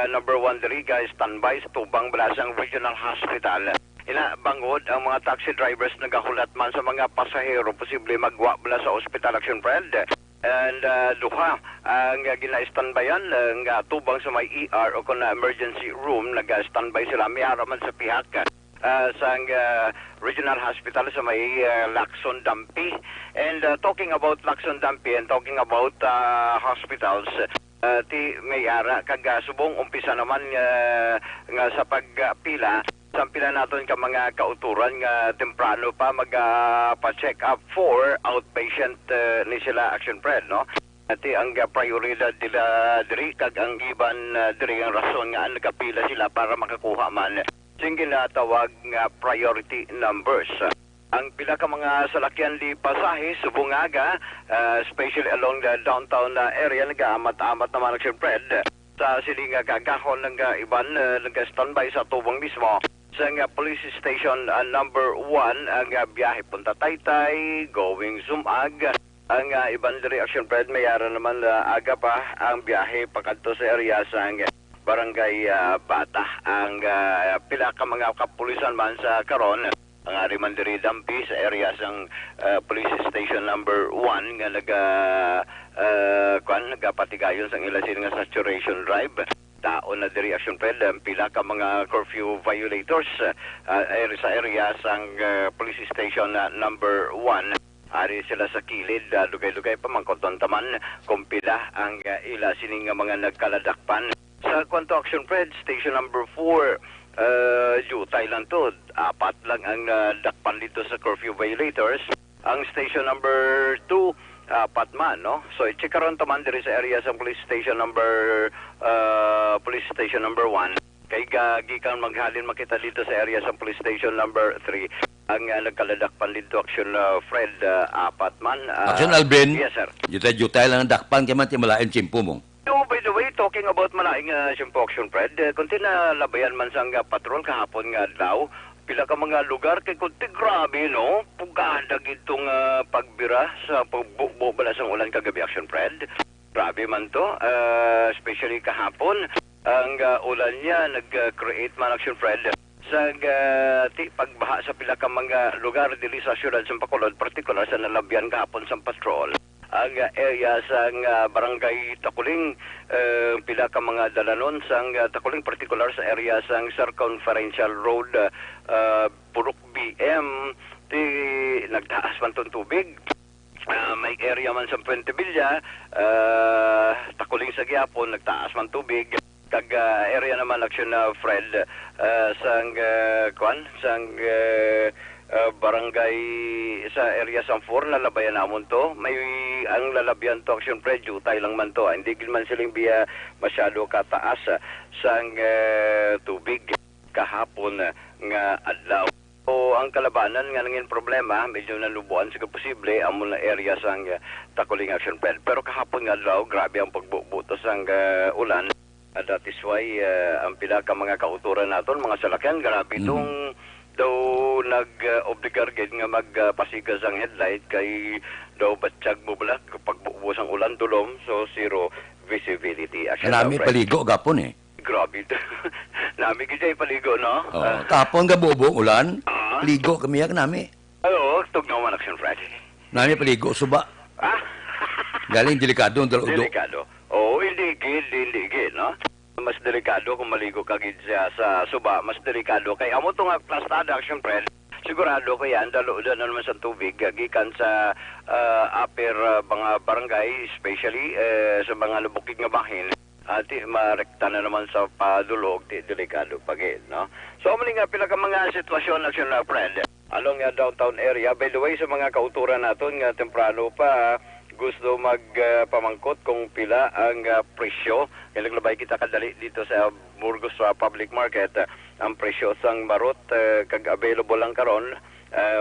number 1 diri guys standby sa tubang Balasang Regional Hospital. Bangod ang mga taxi drivers nagahulat man sa mga pasahero posible magwa bala sa ospital Action Fred. And duha ang gina-standbyan nga tubang sa may ER o kung na emergency room nag-standby sila miyara man sa pihak sa Regional Hospital sa may Lacson Dampi. And talking about Lacson Dampi and talking about hospitals, ti mayara kag subong umpisa naman nga sa pagpila sampila naton ka mga kauturan nga temprano pa magpa-check up for outpatient ni sila Action Fred, no? Ati ang prioridad nila diri kag ang iban diri ang rason nga nagapila sila para makakuha man sing ginatawag nga priority numbers. Ang pila ka mga salakyan di pasahe subungaga, especially along the downtown area nag-amat-amat naman Action Fred sa siling gagahon ng iban nag-standby sa tubang mismo sa police station number 1 ang biyahe punta Taytay going Sumag. Ang iban diri Action Fred mayara naman aga pa ang biyahe pakadto sa area sa barangay Bata. Ang pila ka mga kapulisan man sa karon ang ariman diri Dampi sa area sang police station number 1 nga nagapatigayon sang ilasin nga saturation drive. Taon na diri Action Fred pila ka mga curfew violators sa area sang police station number 1. Ari sila sa kilid, lugay-lugay pa mangkoton taman kung pila ang ila sining mga nagkaladakpan. Sa kwanto Action Fred, station number 4, jutay lang to. 4 lang ang dakpan dito sa curfew violators. Ang station number 2, 4 man, no? So, i-check karon taman diri sa area sa police station number 1. Kay gikan maghalin makita dito sa area sa police station number 3. Ang nagkaladakpan dito Action Fred 4 man. Action Alvin? Yes, sir. Jutay lang ang dakpan kaya man timalain chimpo mo. So, by the way, talking about malaing simpo Action Fred, kunti na labayan man sang patrol kahapon nga daw. Pila ka mga lugar kay kunti grabe, no? Pugadag itong pagbira sa pagbubala sang ulan kagabi Action Fred. Grabe man to, especially kahapon. Ang ulan niya nag-create man Action Fred sa pagbaha sa pila ka mga lugar dili sa siyudad sa Bacolod, particular sa nalabyan kahapon sa patrol. Ang area sa barangay Takuling, pila ka mga dalanon sa Takuling, particular sa area sa Circumferential Road, Purok BM, nagtaas man itong tubig. May area man sa Puente Villa, Takuling sa Giapon, nagtaas man tubig. Kag area naman Action Fred sang barangay sa area sa 4 lalabayan namon to. May ang lalabyan to Action Fred jutay lang man to. Hindi man silang biya masyado kataas sang tubig kahapon nga adlaw. O ang kalabanan nga nangin problema medyo nalubuan sa posible among area sang Takuling Action Fred. Pero kahapon nga adlaw grabe ang pagbubutos sang ulan. That is why ang pila ka mga kauturan naton mga salakyan grabe itong daw nag-obligar nga magpasigas ang headlight kay daw batsyag mo bala kapag bubus ang ulan tulom so zero visibility. Nami paligo gapon eh. Grabe ito. Nami kita paligo, no? Tapon ga bubong ulan, paligo kami yak nami. Oo, tugnaw man Action Fred. Nami paligo suba. Galing delikado ang dalo. Delikado. Oo, hindi gid, no? Mas delikado kung maligo ka gid sa suba, mas delikado kay amo to nga plastada Action Fred. Sigurado ko yan dalo naman sa tubig gikan sa upper mga barangay, especially sa mga lubukig nga bahin. Ati marekta na naman sa padulog, delikado pa gid, no? So mali nga pila ka mga sitwasyon Action Fred along nga downtown area. By the way, sa mga kauturan naton nga temprano pa gusto magpamangkot kung pila ang presyo. Kaya naglabay kita kadali dito sa Burgos Public Market. Ang presyo sang marot kag available lang karon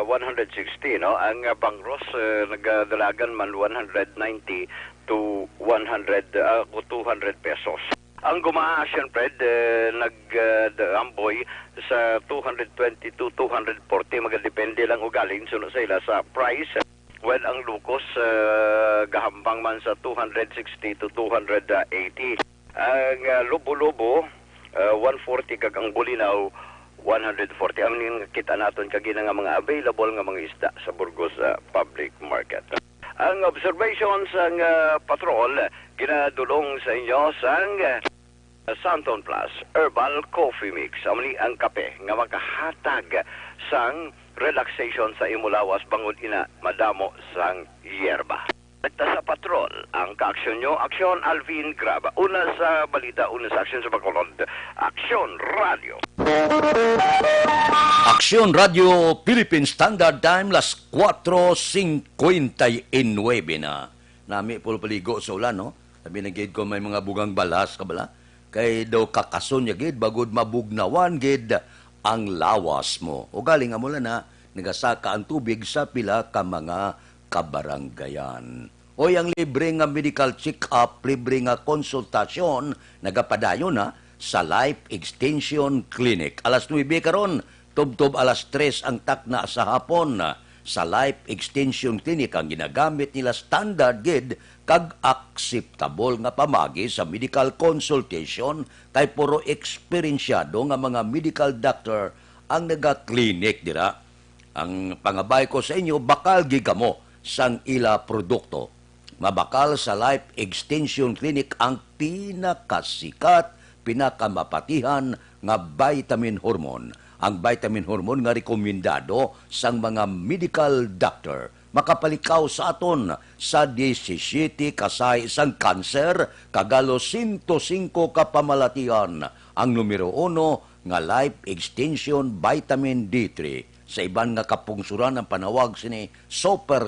160, no? Ang bangros nagdalagan man 190 to 200 pesos. Ang gumaa Action Fred nag-amboy sa 220 to 240 magadepende lang ugaling sunod sa ila sa price. Well, ang lukos gahambang man sa 260 to 280. Ang lubo-lubo, 140 kag ang bulinaw, 140. Ang kita naton kag nga mga available nga mga isda sa Burgos Public Market. Ang observations ang patrol ginadulong sa inyo sang Santon Plus Herbal Coffee Mix. Amli ang kape nga makahatag sang relaxation sa imulawas bangod ina madamo sang yerba. Nagta sa patrol ang ka-aksyon nyo. Aksyon Alvin Graba. Una sa balita, una sa aksyon sa Bacolod. Aksyon Radio. Aksyon Radio Philippine Standard Time las 4:59 na. Nami pulpaligo sa ulan, no? Sabi na gid ko may mga bugang balas kabala. Kay daw kakason niya gid bagod mabugnawan gid ang lawas mo. O galing mo lang na nagasaka ang tubig sa pila ka mga kabaranggayan. Oy, ang libre nga medical check-up, libre nga konsultasyon, nagapadayon na sa Life Extension Clinic. Alas 9 karon, tub-tub alas 3 ang takna sa hapon sa Life Extension Clinic. Ang ginagamit nila standard gid kag acceptable nga pamagi sa medical consultation kay puro eksperyensyado nga mga medical doctor ang naga-clinic dira. Ang pangabay ko sa inyo, bakal gigamo sang ila produkto. Mabakal sa Life Extension Clinic ang pinakasikat, pinakamapatihan nga vitamin hormone. Ang vitamin hormone nga rekomendado sang mga medical doctor. Makapalikaw sa aton sa 17 kasay isang kanser, kagalo 105 kapamalatian. Ang numero 1 nga Life Extension Vitamin D3. Sa iban nga kapungsuran ang panawag sini Super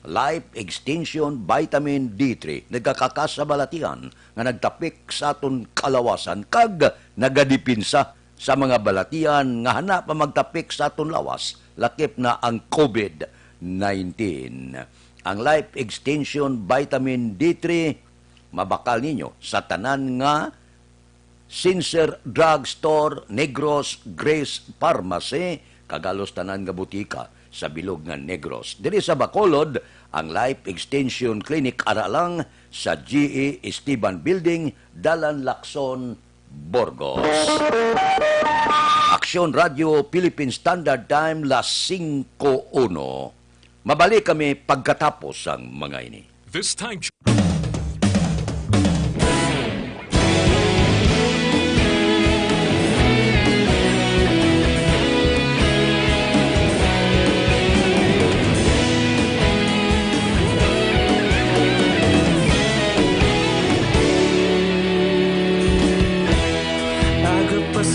Life Extension Vitamin D3. Nagkakasabalatian nga nagtapik sa aton kalawasan kag nagadipinsa sa mga balatian nga hana pa magtapik sa aton lawas. Lakip na ang COVID-19. Ang Life Extension Vitamin D3 mabakal ninyo sa tanan nga Sincere Drugstore, Negros, Grace Pharmacy, kagalos tanan nga butika sa bilog nga Negros. Diri sa Bacolod, ang Life Extension Clinic aralang sa GE Esteban Building, Dalan Lacson, Burgos. Aksyon Radio Philippine Standard Time las 5:01. Mabalik kami pagkatapos ang mga ini. This time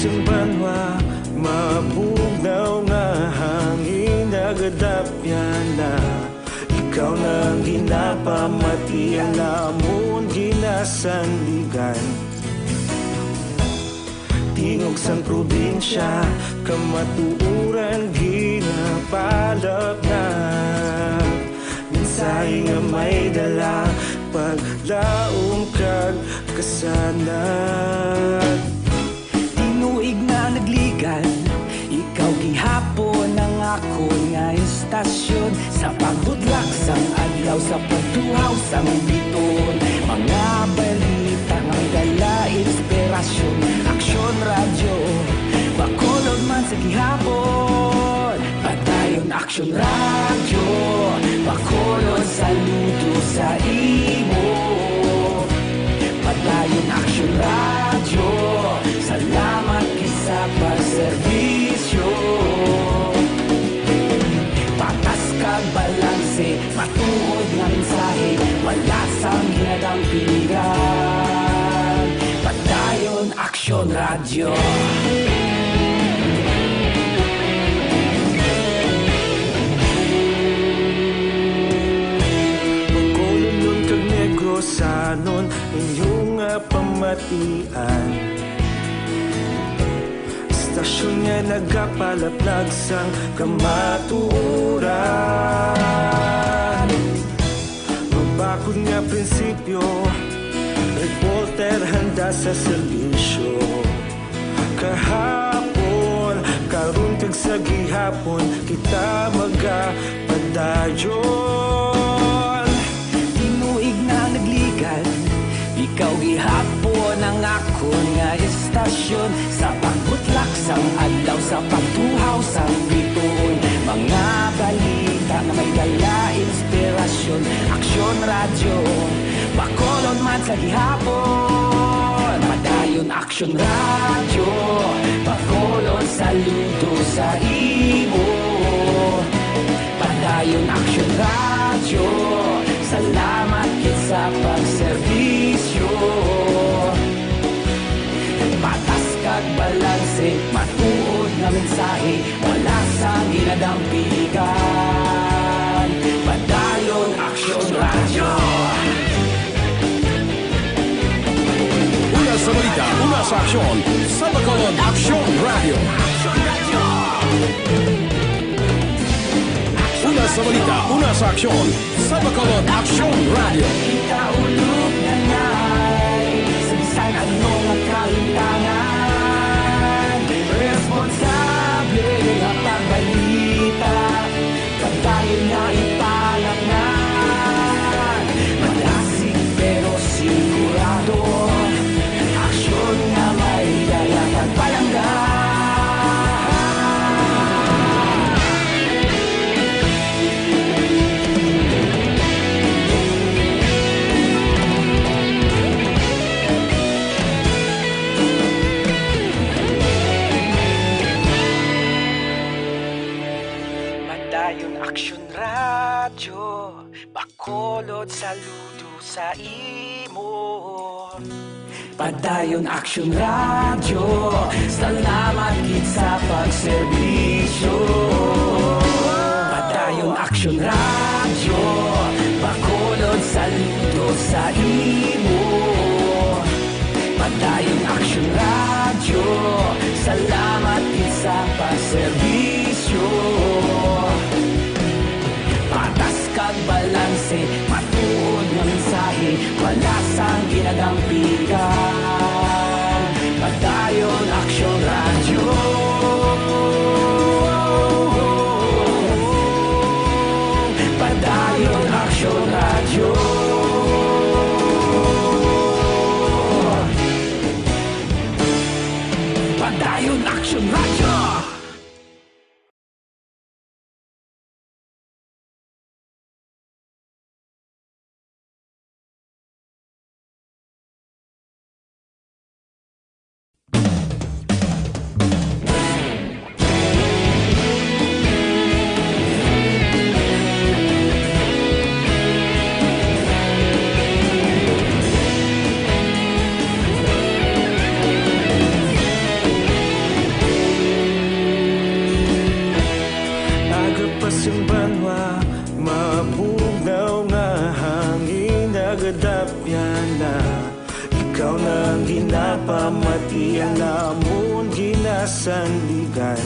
Banwa, mabugnaw nga hangin nagadapyan na. Ikaw na ginapamati ang namon ginasandigan. Tingog sang probinsya, kamatuuran ginapalap na. Minsay nga may dala, paglaong kag kasanat. Tinuig na nagligan, ikaw gihapon ang ako nga istasyon. Sa pagbutlak sang adlaw, sa pagtuhaw sang biton. Mga balita nga dala inspirasyon. Aksyon radyo, Bacolod man sa gihapon. Padayon aksyon radyo, Bacolod saludo sa imo. Padayon aksyon radyo, salamat kisa pagserbisyo. Patas kag balanse, matuod nga mensahe, wala sang ginadang pilihan. Padayon aksyon radyo. Bacolod nun kag Negrosanon, inyong pamatian. Stasyon nga nagapalaplag sang kamatuuran. Mabakod nga prinsipyo, reporter handa sa serbisyo. Kahapon, karon kag sa gihapon, kita magapadayon. Tinuig na nagligan, Ikaw gihapon ang ako nga istasyon sa pagbutlak sang adlaw sa pagtuhaw sang bituon. Mga balita na may dala inspirasyon, aksyon radyo, bakolod man sa gihapon. Padayon aksyon radyo, bakolod saludo sa imo. Padayon aksyon radyo, salamat kit sa pagserbisyo. Patas kag balanse, matuod nga mensahe, wala sang ginadampigan. Padayon aksyon radyo. Una sa balita, una sa aksyon, sa Bacolod Aksyon Radio. Una sa balita, una sa aksyon, sa Bacolod Aksyon Radio. Ikaulog na ngay, sa anong kalintangan. Responsable nga pagbalita, katayin nga ipalangan. Malasig pero sigurado, aksyon nga may dala pagpalanggan. Padayon aksyon radyo, bakolod saludo sa imo. Padayon aksyon radyo, salamat kit sa pagserbisyo. Padayon aksyon radyo, bakolod saludo sa imo. Padayon aksyon radyo, salamat kit sa pagserbisyo. Patas kag balanse, matuod nga mensahe, wala sang ginadampigan. Padayon aksyon radyo. Padayon aksyon radyo. Padayon aksyon radyo. Agapas yung banwa, mapugnaw nga hangin nagadapyan na. Ikaw na ang ginapamatian namon ginasandigan.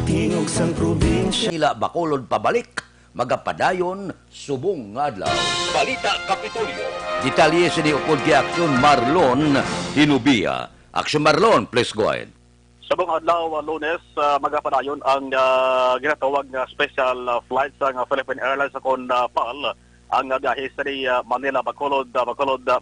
Tingog sang probinsya Nila Bacolod pabalik, magapadayon, subong nga adlaw. Balita Kapitolyo. Detalye sa niupod kay Aksyon Marlon Hinubia. Aksyon Marlon, please go ahead. Sabong adlaw Lunes, magapadayon ang ginatawag na special flight sa Philippine Airlines akong PAL ang biyahe sa Manila, Bacolod,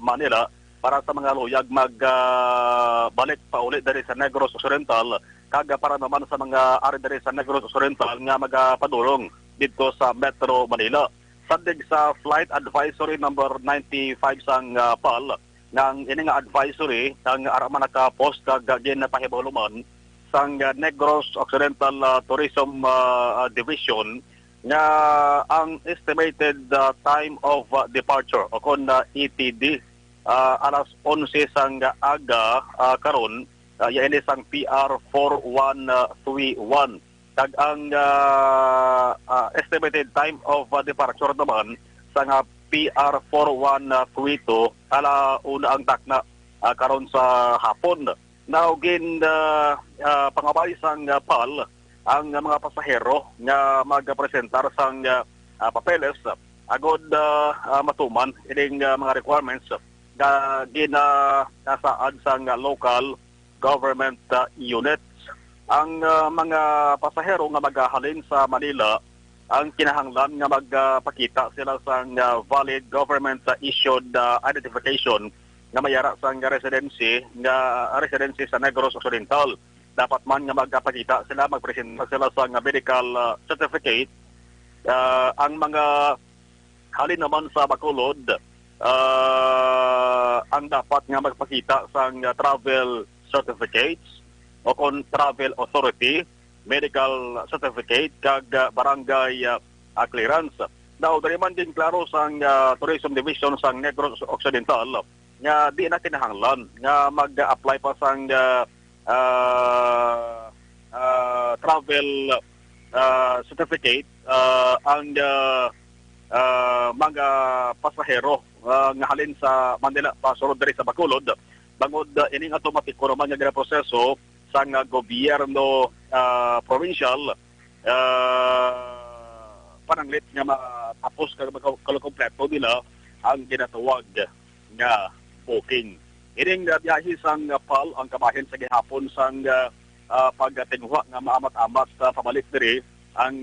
Manila para sa mga luyag magbalik pa ulit dari sa Negros Occidental kag para naman sa mga ari dari sa Negros Occidental nga magapadulong dito sa Metro Manila. Sadig sa Flight Advisory number 95 sang PAL, ng ini nga advisory ang araman naka-post kag ginapahibuluman sang Negros Occidental Tourism Division nga ang estimated time of departure o kon ETD alas 11 sang aga karon yaini sang PR 4131 kag ang estimated time of departure naman sang PR 4132 ala una ang takna karon sa hapon. Now gin pangabay sang PAL ang mga pasahero nga magpresentar sang papeles agod matuman ining mga requirements ginasaad sang local government units. Ang mga pasahero nga maghahalin sa Manila ang kinahanglan nga magpakita sila sa valid government issued identification nga mayara sa residency sa Negros Occidental. Dapat man nga magpakita sila, magpresenta sila sa medical certificate. Ang mga halin naman sa Bacolod, ang dapat nga magpakita sa travel certificates o kung travel authority, medical certificate, kag barangay clearance. Daw, dari man din klaro sa Tourism Division sa Negros Occidental nga di na kinahanglan nga mag-apply pa sa travel certificate ang mga pasahero nga halin sa Manila pasulod diri sa Bacolod. Bangod ining automatic ko naman nga proseso sa gobyerno provincial pananglit nga matapos kompleto nila ang ginatawag nga booking. Ining biyahe sang PAL ang kamahin sa gihapon sang pagtinguha nga maamat-amat sa pabalik diri ang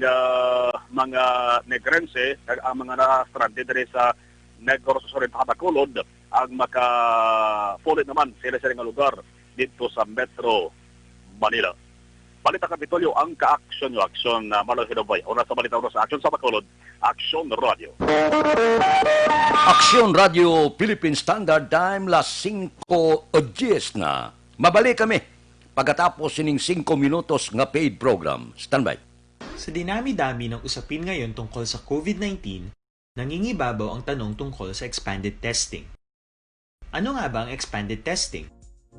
mga negrense kag ang mga na-stranded diri sa Negros Occidental Bacolod ang maka-fully naman sila nga lugar dito sa Metro Manila. Balita Kapitolyo ang ka-action yung action na Marlon Hinobay. Una sa balita sa action sa Bacolod, Action Radio. Aksyon Radio Philippine Standard Time las 5:10 na. Mabalik kami pagkatapos sining 5 minutos nga paid program. Standby. Sa dinami-dami ng usapin ngayon tungkol sa COVID-19, nangingibabaw ang tanong tungkol sa expanded testing. Ano nga ba ang expanded testing?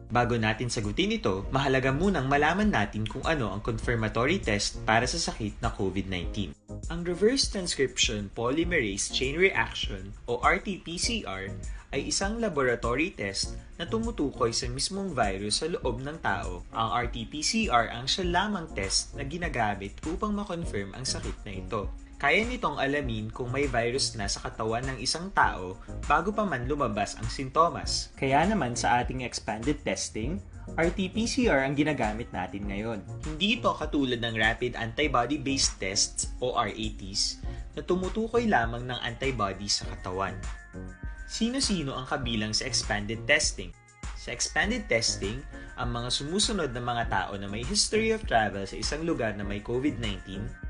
Bago natin sagutin ito, mahalaga munang malaman natin kung ano ang confirmatory test para sa sakit na COVID-19. Ang reverse transcription polymerase chain reaction o RT-PCR ay isang laboratory test na tumutukoy sa mismong virus sa loob ng tao. Ang RT-PCR ang siya lamang test na ginagamit upang makonfirm ang sakit na ito. Kaya nitong alamin kung may virus na sa katawan ng isang tao bago pa man lumabas ang sintomas. Kaya naman sa ating expanded testing, RT-PCR ang ginagamit natin ngayon. Hindi ito katulad ng rapid antibody-based tests o RATs na tumutukoy lamang ng antibodies sa katawan. Sino-sino ang kabilang sa expanded testing? Sa expanded testing, ang mga sumusunod na mga tao na may history of travel sa isang lugar na may COVID-19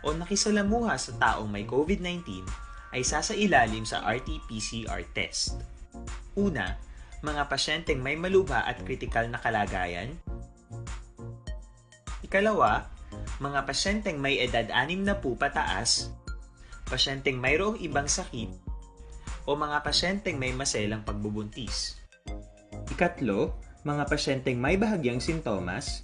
o nakisalamuha sa taong may COVID-19 ay sasailalim sa RT-PCR test. Una, mga pasyenteng may malubha at kritikal na kalagayan. Ikalawa, mga pasyenteng may edad 60 pataas, pasyenteng mayroong ibang sakit, o mga pasyenteng may maselang pagbubuntis. Ikatlo, mga pasyenteng may bahagyang sintomas.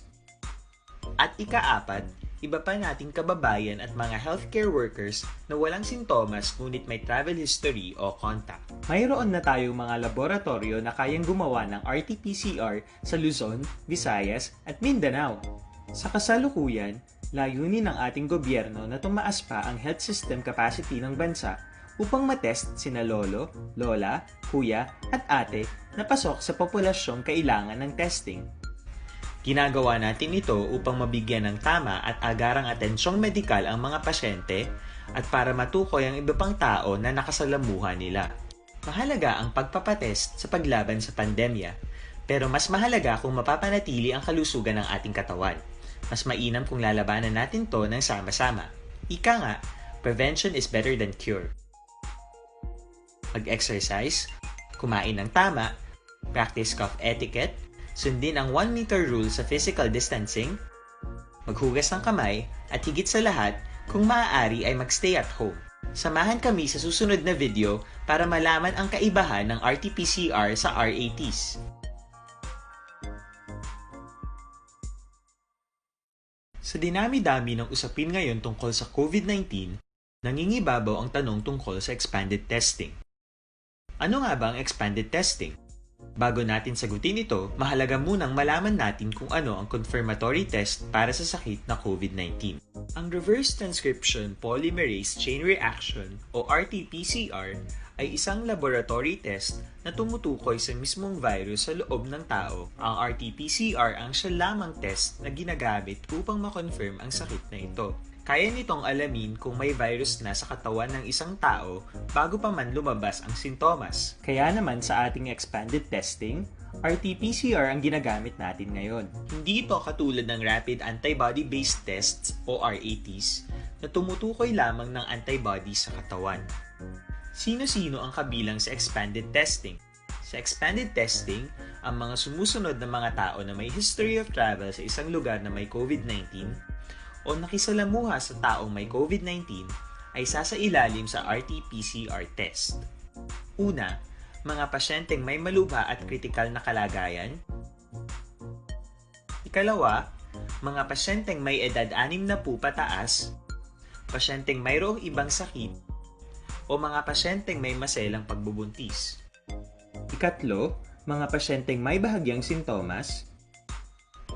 At ikaapat, iba pa nating kababayan at mga healthcare workers na walang sintomas ngunit may travel history o contact. Mayroon na tayong mga laboratorio na kayang gumawa ng RT-PCR sa Luzon, Visayas at Mindanao. Sa kasalukuyan, layunin ng ating gobyerno na tumaas pa ang health system capacity ng bansa upang matest sina lolo, lola, kuya at ate na pasok sa populasyong kailangan ng testing. Ginagawa natin ito upang mabigyan ng tama at agarang atensyong medikal ang mga pasyente at para matukoy ang iba pang tao na nakasalamuha nila. Mahalaga ang pagpapatest sa paglaban sa pandemya, pero mas mahalaga kung mapapanatili ang kalusugan ng ating katawan. Mas mainam kung lalabanan natin to ng sama-sama. Ika nga, prevention is better than cure. Mag-exercise, kumain ng tama, practice cough etiquette, sundin ang 1 meter rule sa physical distancing, maghugas ng kamay, at higit sa lahat, kung maaari ay magstay at home. Samahan kami sa susunod na video para malaman ang kaibahan ng RT-PCR sa RATs. Sa dinami-dami ng usapin ngayon tungkol sa COVID-19, nangingibabaw ang tanong tungkol sa expanded testing. Ano nga ba ang expanded testing? Bago natin sagutin ito, mahalaga munang malaman natin kung ano ang confirmatory test para sa sakit na COVID-19. Ang reverse transcription polymerase chain reaction o RT-PCR ay isang laboratory test na tumutukoy sa mismong virus sa loob ng tao. Ang RT-PCR ang siya lamang test na ginagamit upang makonfirm ang sakit na ito. Kaya nitong alamin kung may virus na sa katawan ng isang tao bago pa man lumabas ang sintomas. Kaya naman sa ating expanded testing, RT-PCR ang ginagamit natin ngayon. Hindi ito katulad ng Rapid Antibody-Based Tests o RATs na tumutukoy lamang ng antibodies sa katawan. Sino-sino ang kabilang sa expanded testing? Sa expanded testing, ang mga sumusunod na mga tao na may history of travel sa isang lugar na may COVID-19 o nakisalamuha sa taong may COVID-19 ay sasailalim sa RT-PCR test. Una, mga pasyenteng may malubha at kritikal na kalagayan. Ikalawa, mga pasyenteng may edad 60 pataas, pasyenteng mayroong ibang sakit, o mga pasyenteng may maselang pagbubuntis. Ikatlo, mga pasyenteng may bahagyang sintomas.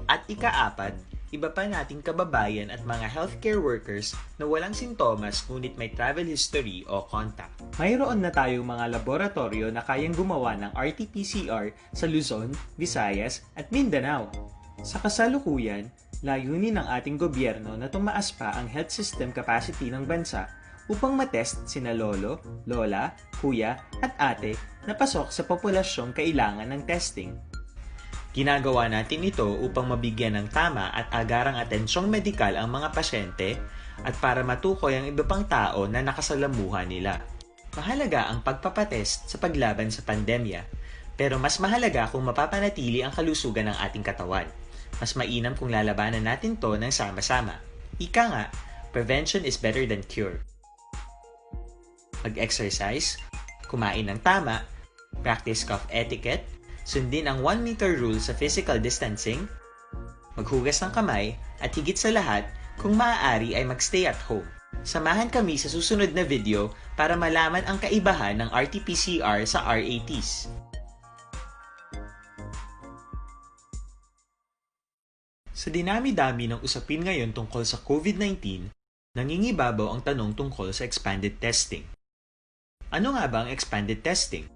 At ikaapat, iba pa nating kababayan at mga healthcare workers na walang sintomas ngunit may travel history o contact. Mayroon na tayong mga laboratorio na kayang gumawa ng RT-PCR sa Luzon, Visayas at Mindanao. Sa kasalukuyan, layunin ng ating gobyerno na tumaas pa ang health system capacity ng bansa upang matest sina lolo, lola, kuya at ate na pasok sa populasyong kailangan ng testing. Ginagawa natin ito upang mabigyan ng tama at agarang atensyong medikal ang mga pasyente at para matukoy ang iba pang tao na nakasalamuha nila. Mahalaga ang pagpapatest sa paglaban sa pandemya, pero mas mahalaga kung mapapanatili ang kalusugan ng ating katawan. Mas mainam kung lalabanan natin to ng sama-sama. Ika nga, prevention is better than cure. Mag-exercise, kumain ng tama, practice cough etiquette, sundin ang 1 meter rule sa physical distancing, maghugas ng kamay, at higit sa lahat, kung maaari ay magstay at home. Samahan kami sa susunod na video para malaman ang kaibahan ng RT-PCR sa RATs. Sa dinami-dami ng usapin ngayon tungkol sa COVID-19, nangingibabaw ang tanong tungkol sa expanded testing. Ano nga ba ang expanded testing?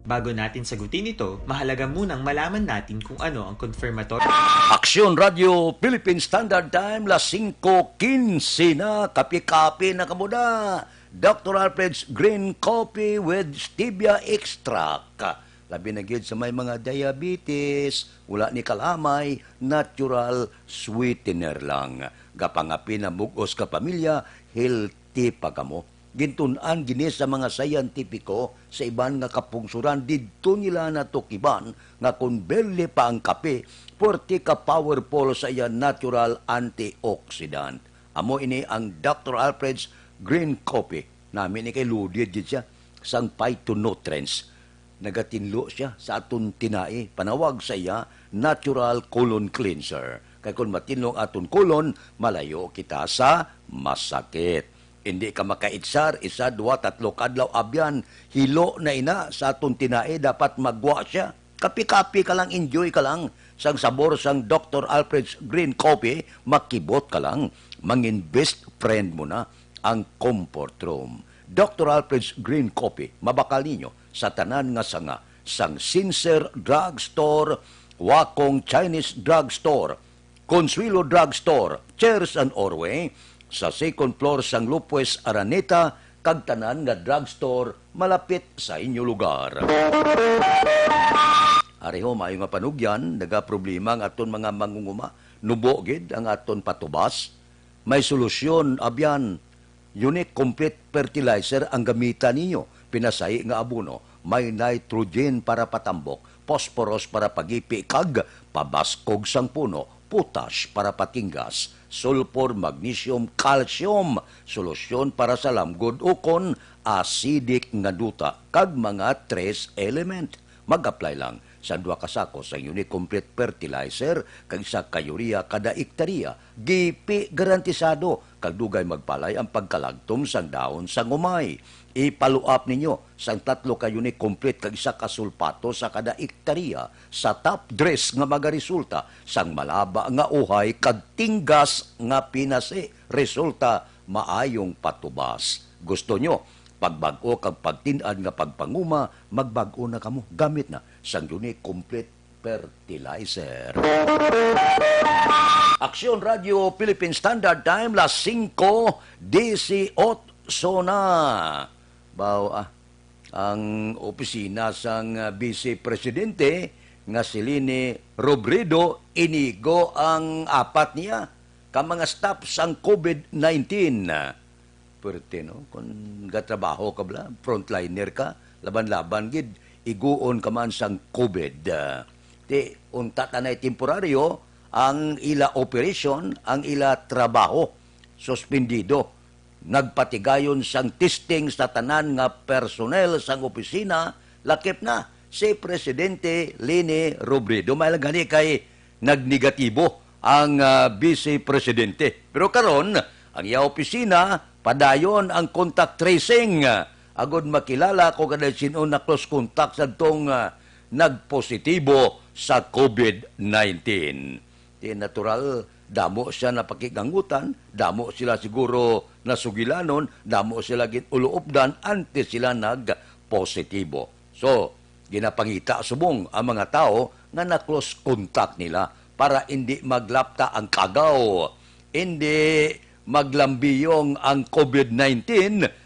Bago natin sagutin ito, mahalaga munang malaman natin kung ano ang confirmatory. Aksyon Radio Philippine Standard Time, las 5:15 na, kape-kape na kamuda. Dr. Alfred's Green Coffee with Stevia Extract. Labi na gid sa may mga diabetes, wala ni kalamay, natural sweetener lang. Gapangapi na bugos ka pamilya, healthy pa kamo. Gintunan gini sa mga sayantipiko sa iban nga kapungsuran didto nila natukiban nga kung berli pa ang kape, puwerte ka powerful sa iya natural antioxidant. Amo ini ang Dr. Alfred's Green Coffee. Namin ni kay ludid gid siya sang phytonutrients. Nagatinlo siya sa aton tinai, panawag sa iya natural colon cleanser. Kay kung matinlong aton colon, malayo kita sa masakit. Hindi ka makaitsar, 1, 2, 3 kadlaw abyan. Hilo na ina sa atong tinae, dapat magwa siya. Kapi-kapi ka lang, enjoy ka lang. Sang sabor sang Dr. Alfred's Green Coffee, makibot ka lang. Mangin best friend mo na ang comfort room. Dr. Alfred's Green Coffee, mabakal ninyo sa tanan nga sanga. Sang Sincere Drugstore, Wakong Chinese Drugstore, Consuelo Drugstore, Cheers and Orway, sa second floor sang Lupes Araneta, kag tanan nga drugstore malapit sa inyo lugar. Ariho maayo nga panugyan, naga problema ang aton mga mangunguma, nubo gid ang aton patubas. May solusyon abyan. Unique complete fertilizer ang gamitan ninyo. Pinasay nga abono, may nitrogen para patambok, phosphorus para pagipi kag pabaskog sang puno, potash para patinggas, sulfur, magnesium, calcium, solusyon para sa lamgod ukon, acidic nga duta, kag mga trace element. Mag-apply lang sa 2 kasako sa Unique Complete Fertilizer, kag sa kayuriya kada ektarya. Gipi garantisado, kag dugay magpalay ang pagkalagtom sang dahon sang umay. Ipaluap ninyo sang 3 ka Unique Complete kag 1 ka sulpato sa kada ektarya sa top dress nga magaresulta sang malaba nga uhay kag tinggas nga pinasi. Resulta maayong patubas. Gusto nyo pagbago kag pagtin-an nga pagpanguma, magbago na kamo gamit na sang Unique Complete fertilizer. Aksyon Radio Philippine Standard Time, las 5:18 na. Ang opisina sang Vice Presidente nga si Lini Robredo, inigo ang apat niya ka mga staff sang COVID-19. Pwerte, no? Kung gatrabaho ka bala, frontliner ka, laban-laban gid, iguon ka man sang COVID. Unta tanay temporaryo, ang ila operation, ang ila trabaho, suspendido. Nagpatigayon sang testing sa tanan nga personnel sang opisina, lakip na si Presidente Lini Robredo. Mailagani kay nagnegatibo ang Vice Presidente. Pero karon ang iya opisina, padayon ang contact tracing. Agod makilala ko kada sino na close contact sa tong nagpositibo sa COVID-19. Natural, damo siya na pakigangutan, damo sila siguro nasugilanon, damo sila uluupdan antes sila nagpositibo. So, ginapangita subong ang mga tao na na-close contact nila para hindi maglapta ang kagaw, hindi maglambiyong ang COVID-19,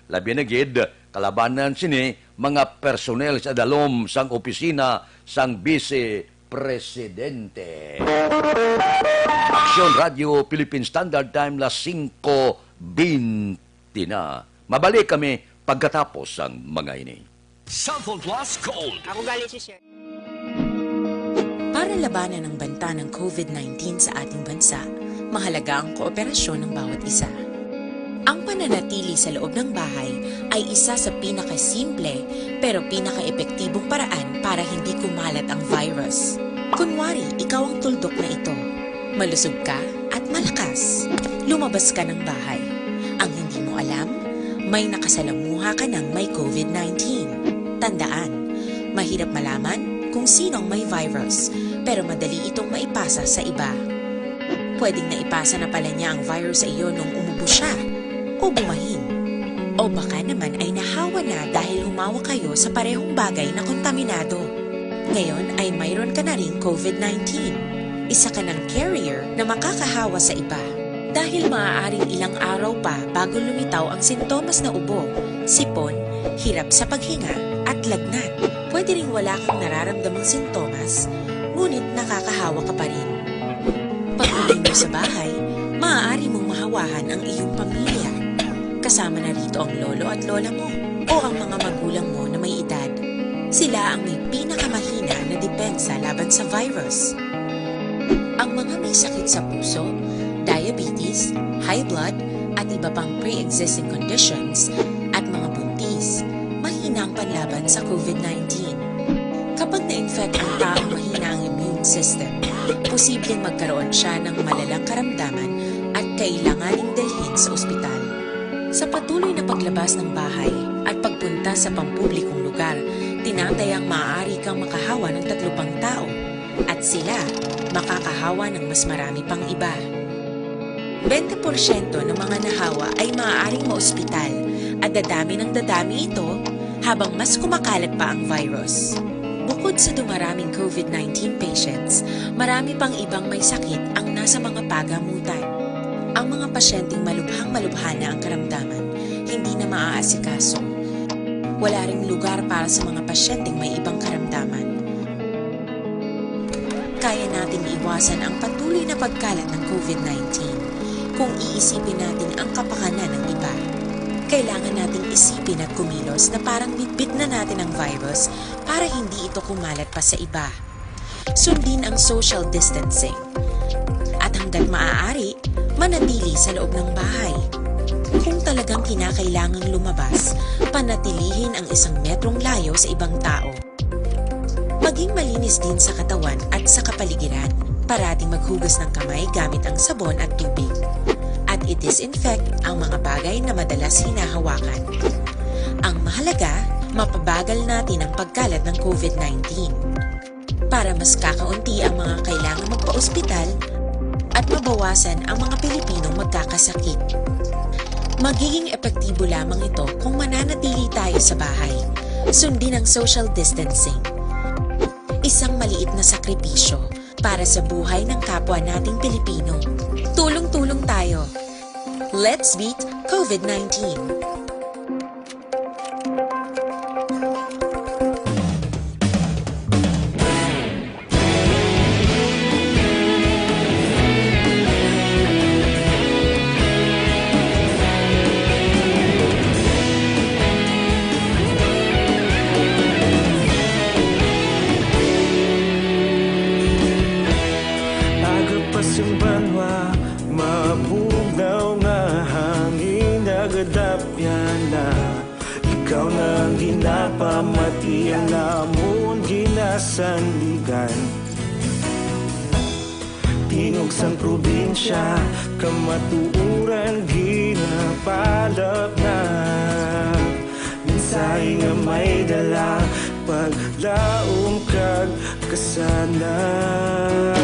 labi na gid, kalabanan sini mga personnel sa dalom sang opisina sang Vice Presidente. Aksyon Radio Philippine Standard Time, las 5:20 na. Mabalik kami pagkatapos ang mga ini. Sample Plus Gold. Ako galing si Sir. Para labanan ang banta ng COVID-19 sa ating bansa, mahalaga ang kooperasyon ng bawat isa. Ang pananatili sa loob ng bahay ay isa sa pinakasimple pero pinaka-epektibong paraan para hindi kumalat ang virus. Kunwari, ikaw ang tuldok na ito. Malusog ka at malakas. Lumabas ka ng bahay. Ang hindi mo alam, may nakasalamuha ka ng may COVID-19. Tandaan, mahirap malaman kung sinong may virus, pero madali itong maipasa sa iba. Pwedeng naipasa na pala niya ang virus sa iyo nung umubo siya o bumahin. O baka naman ay nahawa na dahil humawa kayo sa parehong bagay na kontaminado. Ngayon ay mayroon ka na ring COVID-19. Isa ka ng carrier na makakahawa sa iba. Dahil maaaring ilang araw pa bago lumitaw ang sintomas na ubo, sipon, hirap sa paghinga at lagnat. Pwede ring wala kang nararamdamang sintomas, ngunit nakakahawa ka pa rin. Pag-uwi mo sa bahay, maaari mong mahawahan ang iyong pamilya. Kasama na rito ang lolo at lola mo o ang mga magulang mo na may edad. Sila ang may pinakamahina na depensa laban sa virus. Ang mga may sakit sa puso, diabetes, high blood, at iba pang pre-existing conditions, at mga buntis, mahina ang panlaban sa COVID-19. Kapag na-infect ang taong mahina ang immune system, posibleng magkaroon siya ng malalang karamdaman at kailanganing dalhin sa ospital. Sa patuloy na paglabas ng bahay at pagpunta sa pampublikong lugar, tinatayang maaari kang makahawa ng 3 pang tao at sila makakahawa ng mas marami pang iba. 20% ng mga nahawa ay maaaring maospital at dadami ng dadami ito habang mas kumakalat pa ang virus. Bukod sa dumaraming COVID-19 patients, marami pang ibang may sakit ang nasa mga pagamutan. Ang mga pasyenteng malubhang-malubha na ang karamdaman, hindi na maaasikaso. Wala ring lugar para sa mga pasyenteng may ibang karamdaman. Kaya nating iwasan ang patuloy na pagkalat ng COVID-19 kung iisipin natin ang kapakanan ng iba. Kailangan nating isipin at kumilos na parang bitbit na natin ang virus para hindi ito kumalat pa sa iba. Sundin ang social distancing. At hanggat maaari, manatili sa loob ng bahay. Kung talagang kinakailangang lumabas, panatilihin ang 1 metrong layo sa ibang tao. Maging malinis din sa katawan at sa kapaligiran. Parating maghugas ng kamay gamit ang sabon at tubig. At i-disinfect ang mga bagay na madalas hinahawakan. Ang mahalaga, mapabagal natin ang pagkalat ng COVID-19. Para mas kakaunti ang mga kailangang magpa-ospital at mabawasan ang mga Pilipinong magkakasakit. Magiging epektibo lamang ito kung mananatili tayo sa bahay. Sundin ang social distancing. Isang maliit maliit na sakripisyo para sa buhay ng kapwa nating Pilipino. Tulong-tulong tayo. Let's beat COVID-19. Yung banwa, mabugaw nga hangin nagadapyan na. Ikaw na ang ginapamati ang namon ginasanligan. Tinog sang probinsya, kamatuuran ginapalap na. Minsay nga may dala, paglaom kag kasanag.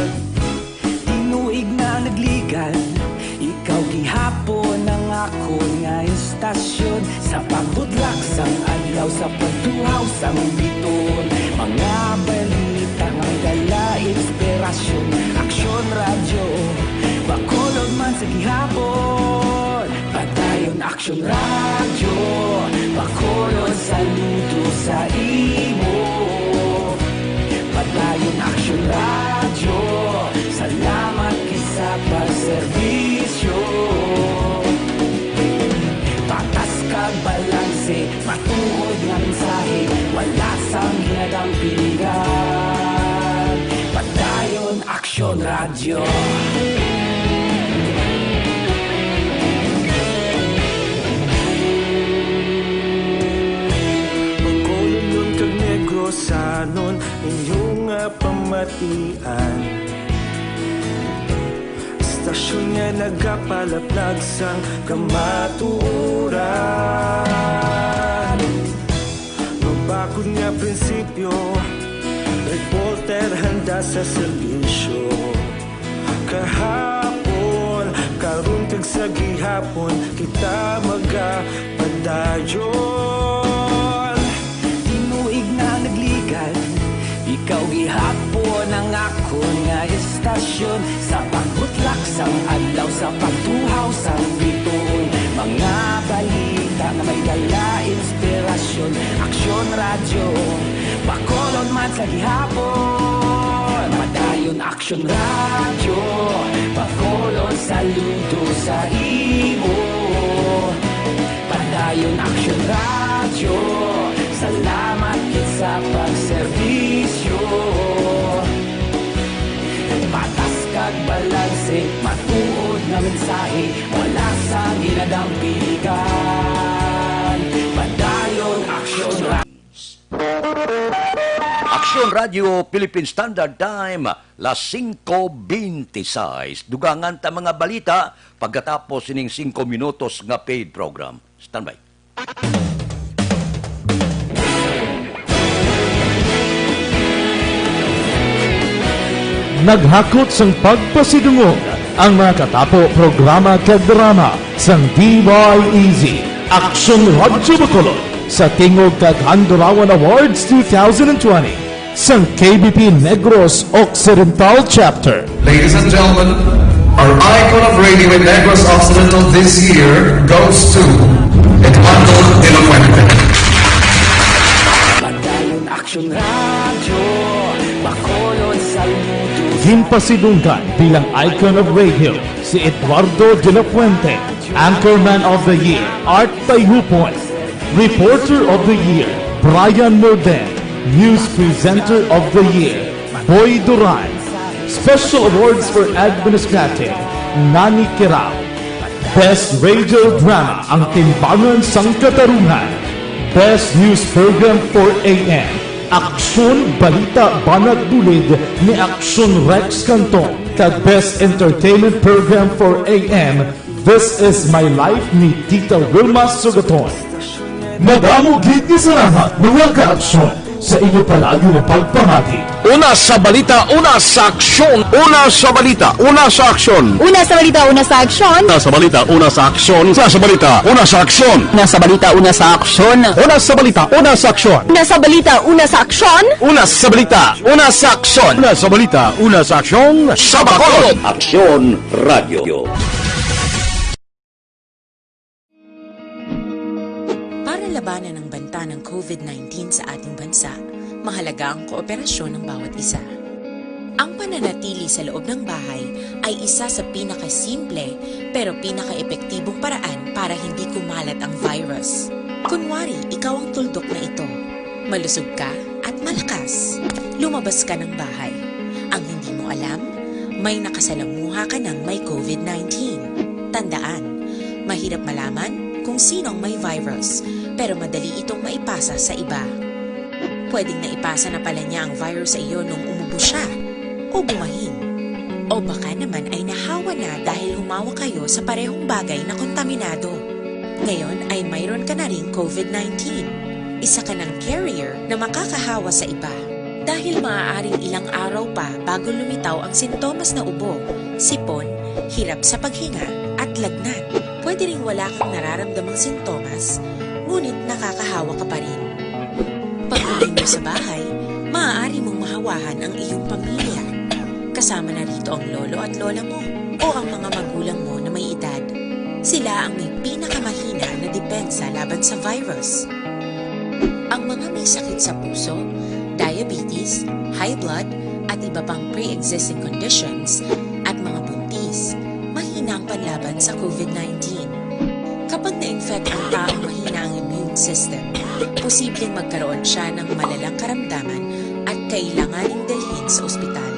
Tinuig na nagligan, ikaw gihapon ang ako nga istasyon. Sa pagbudlak sang adlaw, sa pagtuhaw sang biton. Mga balita nga dala inspirasyon. Aksyon radyo, Bacolod man sa gihapon. Padayon aksyon radyo, Bacolod saludo sa imo. Padayon aksyon radyo, salamat kisa pagserbisyo. Patas kag balanse, matuod nga mensahe, wala sang hinadang piligan. Padayon aksyon radyo. Bacolod nun kag Negrosanon, inyong nga pamatian. Stasyon nga nagapalaplag sang kamatuuran. Mabakod nga prinsipyo, reporter handa sa serbisyo. Kahapon, karon kag sa gihapon, kita magapadayon. Tinuig na nagligan, ikaw gihapon ang ako nga istasyon. Sa pagbutlak sang adlaw, sa pagtuhaw sang biton. Mga balita na may dala inspirasyon. Aksyon radyo, Bacolod man sa gihapon. Padayon aksyon radyo, Bacolod saludo sa imo. Padayon aksyon radyo, salamat sa pagserbisyo. Patas kag balanse, matuod na mensahe, wala sa ginadang piligan. Padayon aksyon radyo. Aksyon Radio Philippine Standard Time, las 5:26. Dugangan ta mga balita pagkatapos ining 5 minutos nga paid program. Standby. Naghakot sang pagpasidungog ang mga katapo programa kag drama sang DYEZ Aksyon Radio Bacolod sa Tingog kag Handurawan Awards 2020 sang KBP Negros Occidental Chapter. Ladies and gentlemen, our icon of radio in Negros Occidental this year goes to Eduardo de la Fuente. Padayon aksyon radyo, Bacolod saludo. Ginpasidunggan bilang icon of radio si Eduardo de la Fuente, Anchorman of the Year, Art Tayhupon, Reporter of the Year, Brian Moden, News Presenter of the Year, Boy Duran, Special Awards for Administrative, Nani Kirao, Best Radio Drama, Ang Timbangan sang Katarungan, Best News Program for AM, Aksyon Balita Banat Bulid ni Aksyon Rex Canton, kag Best Entertainment Program for AM, This Is My Life ni Tita Wilma Sugaton. Madamo gid ni salamat mga kaaksyon sa inyo palaging pagpamati. Una sa balita, una sa aksyon. Una sa balita, una sa aksyon. Una sa balita, una sa aksyon. Una sa balita, una sa aksyon. Una sa balita, una sa aksyon. Una sa balita, una sa aksyon. Una sa balita, una sa aksyon. Una sa balita, una sa aksyon. Una sa balita, una sa aksyon. Una sa balita, una sa aksyon. Sa Bacolod. Aksyon Radio. Para labanan ang banta ng COVID-19 sa ating bansa, mahalaga ang kooperasyon ng bawat isa. Ang pananatili sa loob ng bahay ay isa sa pinakasimple pero pinaka-epektibong paraan para hindi kumalat ang virus. Kunwari, ikaw ang tuldok na ito. Malusog ka at malakas. Lumabas ka ng bahay. Ang hindi mo alam, may nakasalamuha ka ng may COVID-19. Tandaan, mahirap malaman kung sino ang may virus, pero madali itong maipasa sa iba. Pwedeng naipasa na pala niya ang virus sa iyo nung umubo siya o bumahin. O baka naman ay nahawa na dahil humawa kayo sa parehong bagay na kontaminado. Ngayon ay mayroon ka na ring COVID-19. Isa ka ng carrier na makakahawa sa iba. Dahil maaaring ilang araw pa bago lumitaw ang sintomas na ubo, sipon, hirap sa paghinga at lagnat. Pwede ring wala kang nararamdamang sintomas, ngunit nakakahawa ka pa rin. Pag uwi mo sa bahay, maaari mong mahawahan ang iyong pamilya. Kasama na rito ang lolo at lola mo o ang mga magulang mo na may edad. Sila ang may pinakamahina na depensa laban sa virus. Ang mga may sakit sa puso, diabetes, high blood, at iba pang pre-existing conditions, at mga buntis, mahina ang panlaban sa COVID-19. Kapag na-infect ang taong mahina ang immune system, posibleng magkaroon siya ng malalang karamdaman at kailanganing dalhin sa ospital.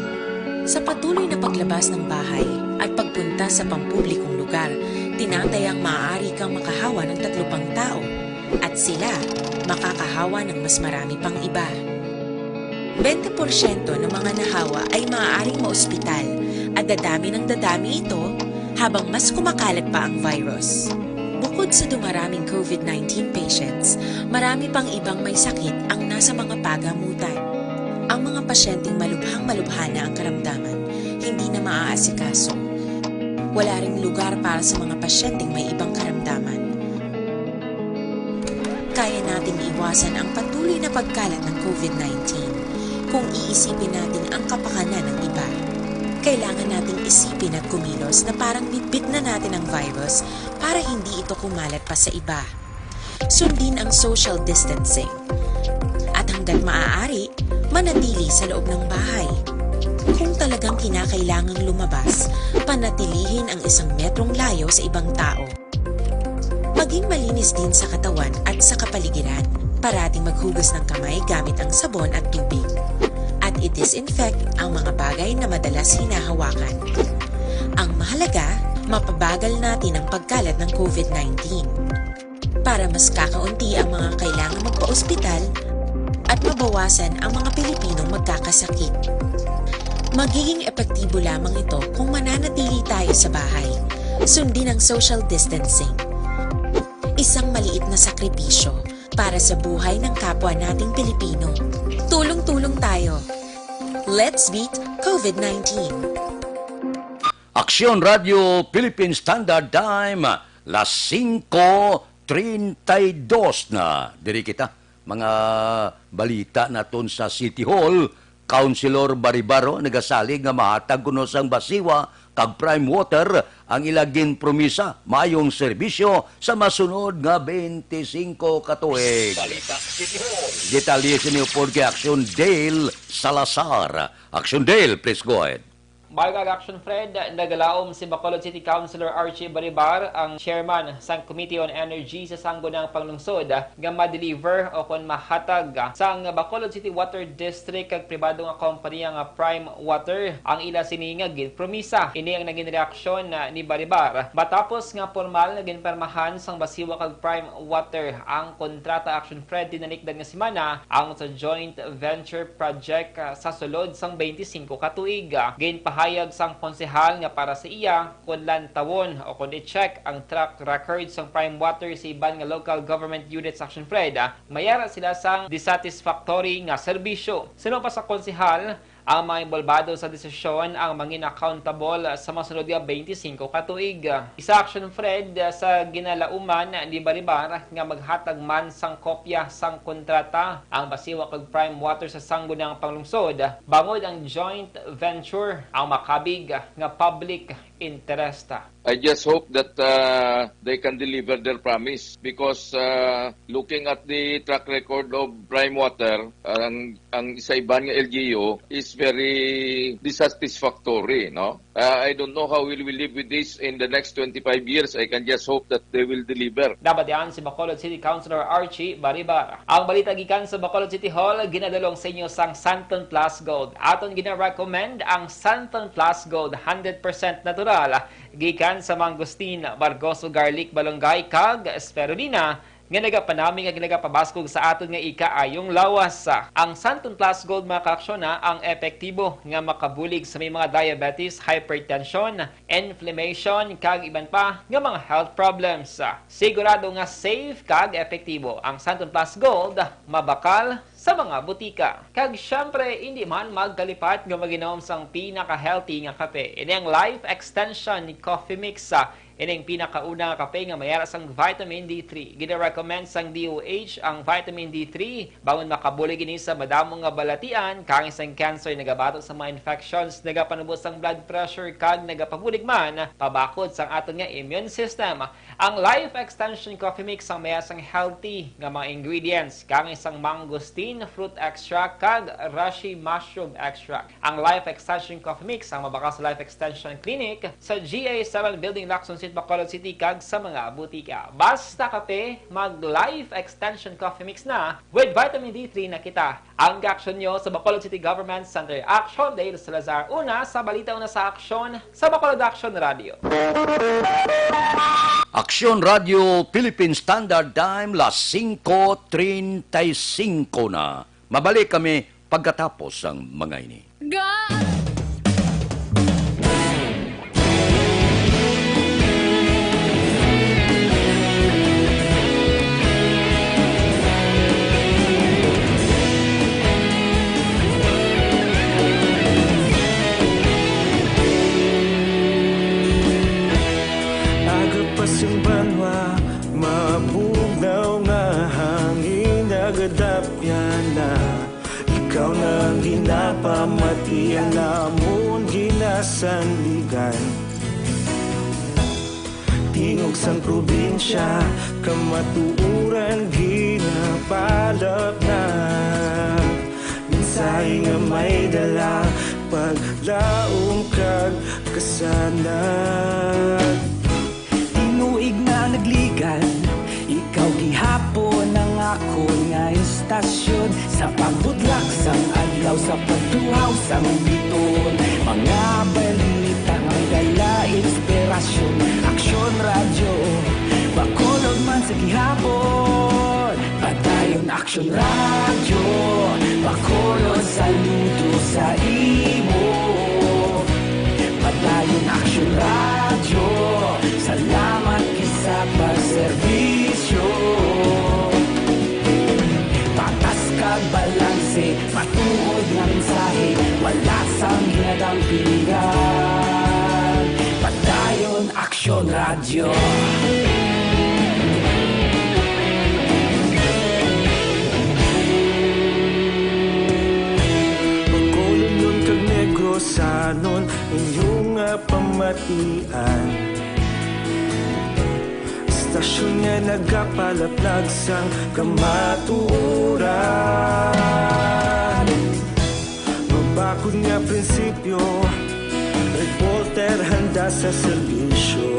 Sa patuloy na paglabas ng bahay at pagpunta sa pampublikong lugar, tinatayang maaari kang makahawa ng 3 pang tao at sila makakahawa ng mas marami pang iba. 20% ng mga nahawa ay maaaring maospital at dadami ng dadami ito habang mas kumakalat pa ang virus. Bukod sa dumaraming COVID-19 patients, marami pang ibang may sakit ang nasa mga pagamutan. Ang mga pasyenteng malubhang-malubha na ang karamdaman, hindi na maaasikaso. Wala ring lugar para sa mga pasyenteng may ibang karamdaman. Kaya nating iwasan ang patuloy na pagkalat ng COVID-19 kung iisipin natin ang kapakanan ng iba. Kailangan nating isipin at kumilos na parang bitbit na natin ang virus para hindi ito kumalat pa sa iba. Sundin ang social distancing. At hanggat maaari, manatili sa loob ng bahay. Kung talagang kinakailangang lumabas, panatilihin ang 1 metrong layo sa ibang tao. Maging malinis din sa katawan at sa kapaligiran. Parating maghugas ng kamay gamit ang sabon at tubig. At i-disinfect ang mga bagay na madalas hinahawakan. Ang mahalaga, mapabagal natin ang pagkalat ng COVID-19. Para mas kakaunti ang mga kailangang magpa-ospital at mabawasan ang mga Pilipinong magkakasakit. Magiging epektibo lamang ito kung mananatili tayo sa bahay. Sundin ang social distancing. Isang maliit na sakripisyo para sa buhay ng kapwa nating Pilipino. Tulong-tulong tayo. Let's beat COVID-19. Aksyon Radio Philippine Standard Time, las 5:32 na. Diri kita, mga balita naton sa City Hall. Councilor Baribaro nagasalig nga mahatag kuno sang basiwa kag prime water ang ilagin promisa mayong serbisyo sa masunod nga 25 ka tuig. Balita City Hall. Detalye sa niyo po kay Action Dale Salazar. Action Dale, please go ahead. Bagag Action Fred, nagalaom si Bacolod City Councilor Archie Baribar, ang chairman sa Committee on Energy sa Sangguniang Panglungsod, nga ma-deliver o kung mahatag sa Bacolod City Water District kag pribado nga kompanya nga Prime Water ang ila siningag promisa. Ini ang naging reaksyon ni Baribar matapos nga formal naging permahan sang basiwa kag Prime Water ang kontrata. Action Fred dinanikdan nga semana ang sa joint venture project sa sulod sang 25 ka tuig. Gain pahayag sang konsehal nga para sa iya kung lantawon o kung i-check ang track record sang Prime Water sa iban nga local government unit sa Action Fred, mayara sila sang dissatisfactory nga serbisyo. Sino pa sa konsehal, ang mga involvado sa desisyon ang mangin accountable sa masunod nga 25 katuig. Isa Action Fred sa ginalauman ni Baribar nga maghatag man sang kopya sang kontrata ang basiwa kag Prime Water sa sanggunang panglungsod bangod ang joint venture ang makabig nga public interest. I just hope that they can deliver their promise because looking at the track record of Prime Water, ang sa iban nga LGU is very dissatisfactory, no? I don't know how we will live with this in the next 25 years. I can just hope that they will deliver. Dapat yan si Bacolod City Councilor Archie Baribar. Ang balita gikan sa Bacolod City Hall ginadalong sa inyo sang Santon Plus Gold. Aton gina-recommend ang Santon Plus Gold 100% natural gikan sa mangustin, Bargoso garlic, balonggay kag spirulina nga nagapanami nga ginagapabaskog sa aton nga ikaayong lawas. Ang Santon Plus Gold mga kaaksyon ang epektibo nga makabulig sa may mga diabetes, hypertension, inflammation kag iban pa nga mga health problems. Sigurado nga safe kag epektibo ang Santon Plus Gold mabakal sa mga butika. Kag syempre hindi man magkalipat nga maginom sang pinaka-healthy nga kape. Ini ang Life Extension ni Coffee Mix. Ini ang pinakauna kape nga mayara sang vitamin D3. Gina-recommend sang DOH ang vitamin D3 bangon makabulig ini sa madamong nga balatian kang isang cancer nagabato sa mga infections, nagapanubos sang blood pressure kag nagapabulig man pabakod sang aton nga immune system. Ang Life Extension Coffee Mix ang mayara sang healthy nga mga ingredients kang isang mangosteen fruit extract kag reishi mushroom extract. Ang Life Extension Coffee Mix ang mabaka sa Life Extension Clinic sa GA7 Building, Lacson City, Bacolod City kag sa mga butika. Basta kape, mag Life Extension Coffee Mix na with vitamin D3 na kita. Ang action nyo sa Bacolod City Government Center Action Dale Salazar. Una sa balita, una sa aksyon sa Bacolod Action Radio. Aksyon Radio Philippine Standard Time las 5:35 na. Mabalik kami pagkatapos ang mga ini. Yung banwa, mabugaw nga hangin nagadapyan na. Ikaw na ginapamatian namon ginasandigan. Tingog sang probinsya, kamatuuran ginapalap na. Minsay nga may dala, paglaong kag kasanag. Tuig na nagligan, ikaw gihapon ang ako nga istasyon. Sa pagbudlak sang adlaw, sa pagtuhaw sang biton. Mga balita may dala inspirasyon. Aksyon radyo, Bacolod man sa gihapon. Padayon Aksyon radyo, Bacolod saludo sa imo. Padayon Aksyon radyo, salamat sa pagserbisyo. Patas kag balanse, matuod nga mensahe, wala sang ginadampingan. Padayon Aksyon Radio. Bacolod nun kag Negrosanon, inyong pamatian. Stasyon nga nagapalaplag sang kamaturan. Mabakod nga prinsipyo, reporter handa sa serbisyo.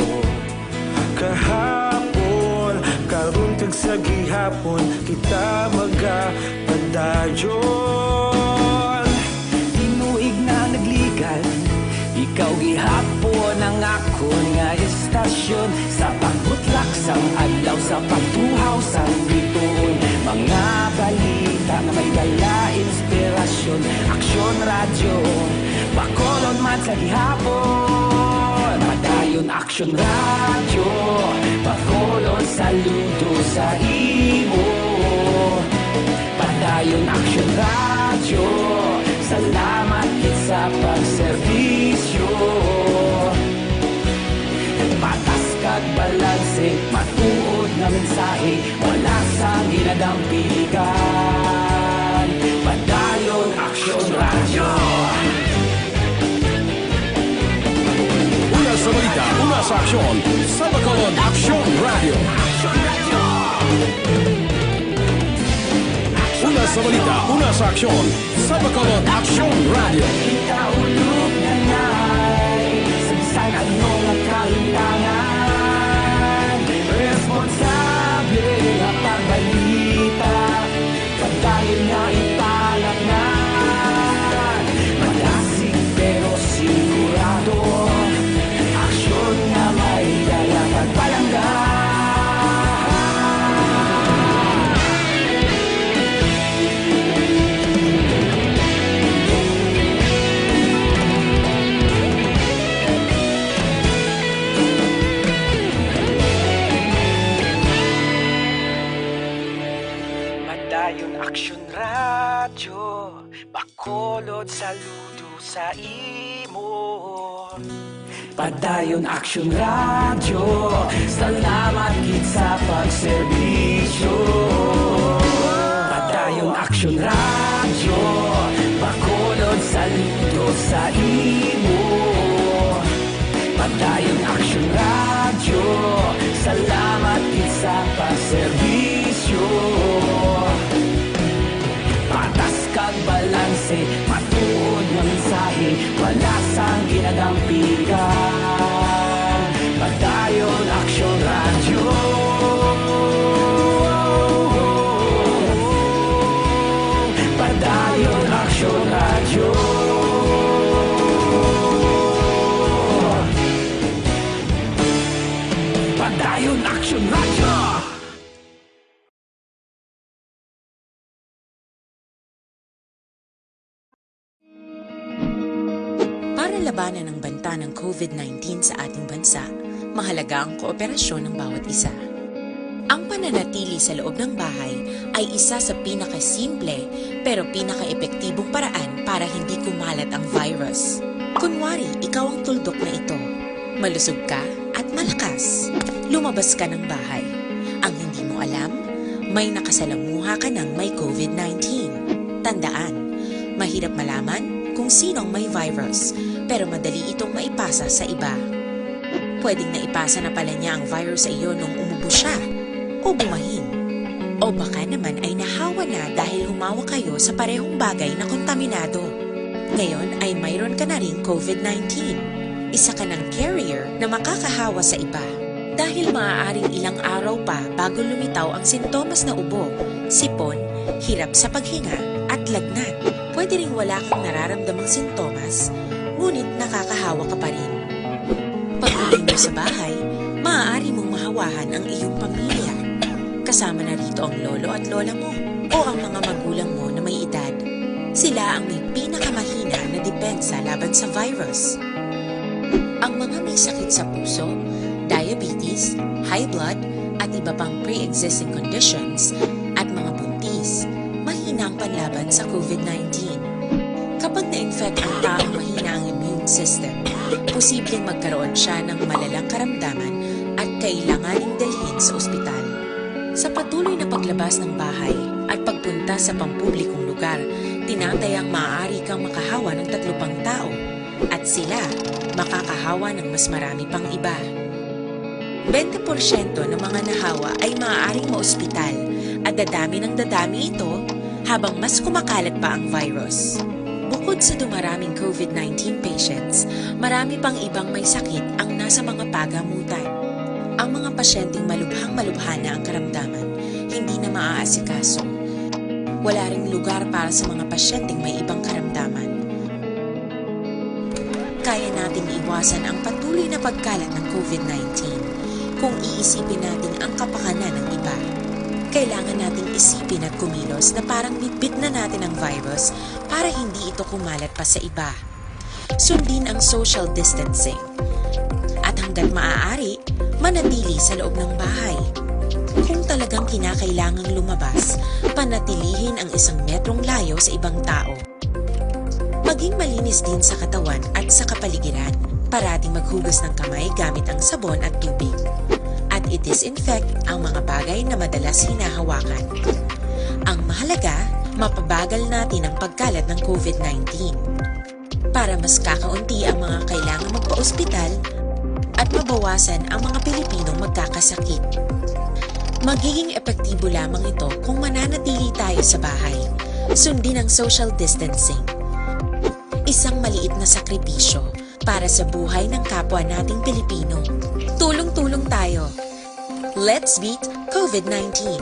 Kahapon, karon kag sa gihapon, kita magapadayon. Tinuig na nagligan, ikaw gihapon ang ako nga istasyon. Sa pagbutlak sang adlaw, sa pagtuhaw sang biton. Mga balita na may dala inspirasyon. Aksyon radyo, Bacolod man sa gihapon, padayon action radyo. Bacolod saludo sa imo, padayon action radyo. Salamat kit sa pagserbisyo. Patas kag balanse, matuod nga mensahe, wala sang ginadampikan. Padayon action radyo. Una sa balita, una sa aksyon, sa Bacolod Action Radio. Una sa balita, una sa aksyon, sa Bacolod Action Radio. Ikaulog na ngay, sabisan ano nga kahintangan. Responsable nga pagbalita, pagdayon nga italaknan. Malasig pero sigurado, aksyon nga may dala pagpalanggan. Padayon action radyo, Bacolod saludo sa imo. Padayon action radyo, salamat gid sa pagserbisyo. Padayon action radyo, Bacolod saludo sa imo. Padayon action radyo, salamat gid sa pagserbisyo. Patas kag balanse, matuod nga mensahe, wala sang ginadampikan. Padayon action radyo. Padayon action radyo. Padayon action radyo. Para labanan ang banta ng COVID-19 sa ating bansa, mahalaga ang kooperasyon ng bawat isa. Ang pananatili sa loob ng bahay ay isa sa pinakasimple pero pinaka-epektibong paraan para hindi kumalat ang virus. Kunwari, ikaw ang tuldok na ito. Malusog ka at malakas. Lumabas ka ng bahay. Ang hindi mo alam, may nakasalamuha ka ng may COVID-19. Tandaan, mahirap malaman kung sinong may virus, pero madali itong maipasa sa iba. Pwedeng naipasa na pala niya ang virus sa iyo nung umubo siya, o bumahin. O baka naman ay nahawa na dahil humawa kayo sa parehong bagay na kontaminado. Ngayon ay mayroon ka na ring COVID-19. Isa ka ng carrier na makakahawa sa iba. Dahil maaaring ilang araw pa bago lumitaw ang sintomas na ubo, sipon, hirap sa paghinga at lagnat. Pwede ring wala kang nararamdamang sintomas, ngunit nakakahawa ka pa rin. Pag-uwi mo sa bahay, maaari mong mahawahan ang iyong pamilya. Kasama na rito ang lolo at lola mo o ang mga magulang mo na may edad. Sila ang may pinakamahina na depensa laban sa virus. Ang mga may sakit sa puso, diabetes, high blood, at iba pang pre-existing conditions, at mga buntis, mahina ang panlaban sa COVID-19. Kapag na-infect ang taong mahina ang immune system, posibleng magkaroon siya ng malalang karamdaman at kailanganing dalhin sa ospital. Sa patuloy na paglabas ng bahay at pagpunta sa pampublikong lugar, tinatayang maaari kang makahawa ng 3 pang tao at sila makakahawa ng mas marami pang iba. 20% ng mga nahawa ay maaaring maospital at dadami ng dadami ito habang mas kumakalat pa ang virus. Bukod sa dumaraming COVID-19 patients, marami pang ibang may sakit ang nasa mga pagamutan. Ang mga pasyenteng malubhang-malubha na ang karamdaman, hindi na maaasikaso. Wala ring lugar para sa mga pasyenteng may ibang karamdaman. Kaya nating iwasan ang patuloy na pagkalat ng COVID-19 kung iisipin natin ang kapakanan ng iba. Kailangan nating isipin at kumilos na parang bitbit na natin ang virus para hindi ito kumalat pa sa iba. sundin ang social distancing. At hanggat maaari, manatili sa loob ng bahay. Kung talagang kinakailangang lumabas, panatilihin ang 1 metrong layo sa ibang tao. Maging malinis din sa katawan at sa kapaligiran. Parating maghugas ng kamay gamit ang sabon at tubig. At i-disinfect ang mga bagay na madalas hinahawakan. Ang mahalaga, mapabagal natin ang pagkalat ng COVID-19. Para mas kakaunti ang mga kailangang magpa-ospital at mabawasan ang mga Pilipinong magkakasakit. Magiging epektibo lamang ito kung mananatili tayo sa bahay. Sundin ang social distancing. Isang maliit na sakripisyo para sa buhay ng kapwa nating Pilipino. Tulong-tulong tayo. Let's beat COVID-19.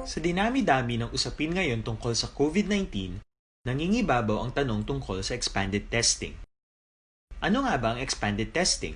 Sa dinami-dami ng usapin ngayon tungkol sa COVID-19, nangingibabaw ang tanong tungkol sa expanded testing. Ano nga ba ang expanded testing?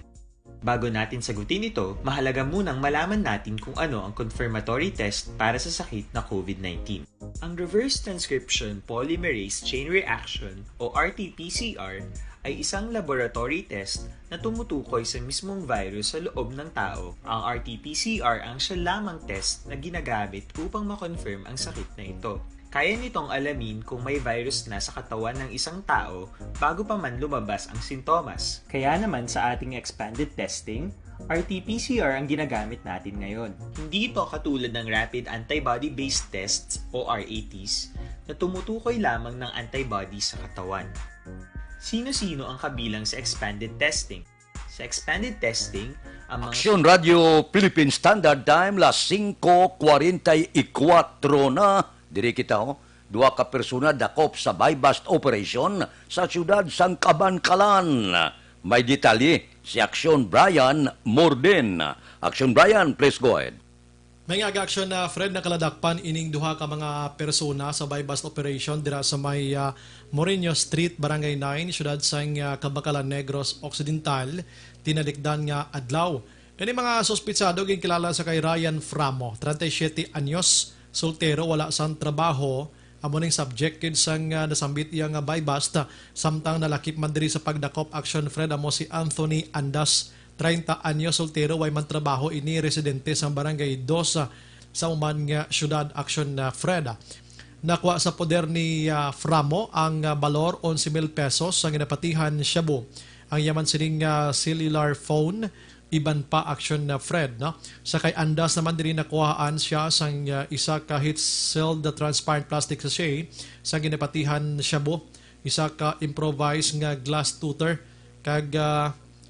Bago natin sagutin ito, mahalaga munang malaman natin kung ano ang confirmatory test para sa sakit na COVID-19. Ang reverse transcription polymerase chain reaction o RT-PCR ay isang laboratory test na tumutukoy sa mismong virus sa loob ng tao. Ang RT-PCR ang siya lamang test na ginagamit upang makonfirm ang sakit na ito. Kaya nitong alamin kung may virus na sa katawan ng isang tao bago pa man lumabas ang sintomas. Kaya naman sa ating expanded testing, RT-PCR ang ginagamit natin ngayon. Hindi ito katulad ng Rapid Antibody-Based Tests o RATs na tumutukoy lamang ng antibodies sa katawan. Sino-sino ang kabilang sa expanded testing? Sa expanded testing, ang mga... Aksyon Radio Philippine Standard Time, las 5:44 na. Diri kita dua ka persona dakop sa buy-bust operation sa siyudad sang Kabankalan. May detalye si Aksyon Brian Morden. Aksyon Brian, please go ahead. May ag-aksyon na Fred nakaladakpan ining duha ka mga persona sa buy-bust operation dira sa may Moreno Street, Barangay 9, siyudad sang Kabankalan, Negros Occidental, tinalikdan nga adlaw. Ini mga suspitsado ginkilala sa kay Ryan Framo, 37 anyos, soltero, wala sang trabaho, amo ning subjected sang nasambit yang buy-bust, samtang nalakip man diri sa pagdakop action Fred amo si Anthony Andas, 30 anyos, soltero, way man trabaho, ini residente sa Barangay 2 sa uman nga syudad action Fred. Nakuha sa poder ni Framo ang balor 11,000 pesos ang ginapatihan Shabu. Ang yaman sining cellular phone, iban pa action na Fred, no? Sa kay Andas naman din nakuhaan siya sang isa ka heat-sealed transparent plastic sachet sa ginapatihan Shabu, isa ka improvised nga glass tutor kag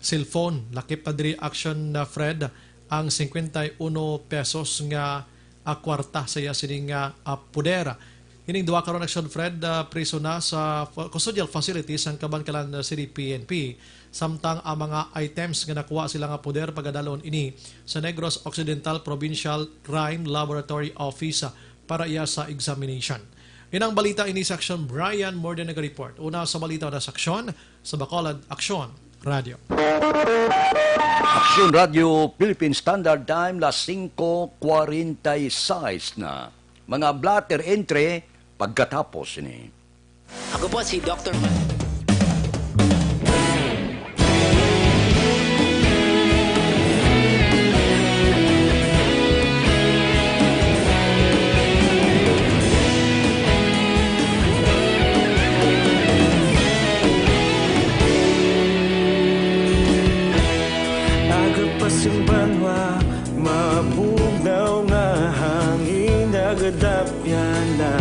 cellphone. Lakip pa diri action na Fred ang 51 pesos nga kwarta sa iya sining pudera. Hining duwa karon action Fred priso na sa custodial facilities ang Kabankalan City PNP. Samtang ang mga items nga nakuha sila nga poder pagadalon ini sa Negros Occidental Provincial Crime Laboratory Office para iya sa examination. Inang balita ini sa Aksyon Brian Morden nag-report. Una sa balita na sa Aksyon sa Bacolod Aksyon Radio. Aksyon Radio Philippine Standard Time, las 5:46 na. Mga blatter entry pagkatapos ini. Ako po si Dr. Simbanwa, mabugnaw nga hangin nagadapyan na.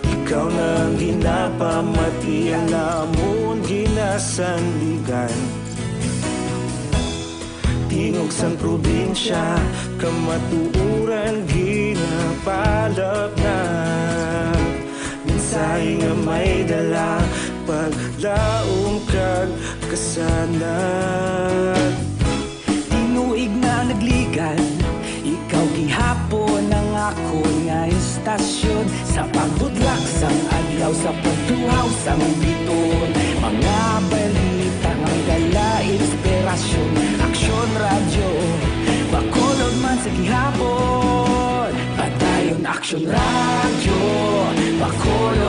Ikaw nang ginapamati ang namon ginasandigan. Tingog sang probinsya, kamatuuran ginapalap na. Minsay nga may dala, paglaong kag kasanat. Tinuig na nagligan, ikaw gihapon ang ako nga istasyon. Sa pagbudlak sang adlaw, sa pagtuhaw sang biton. Mga balita ang dala, inspirasyon. Aksyon radyo, Bacolod man sa gihapon. Patayon Aksyon radyo, Bacolod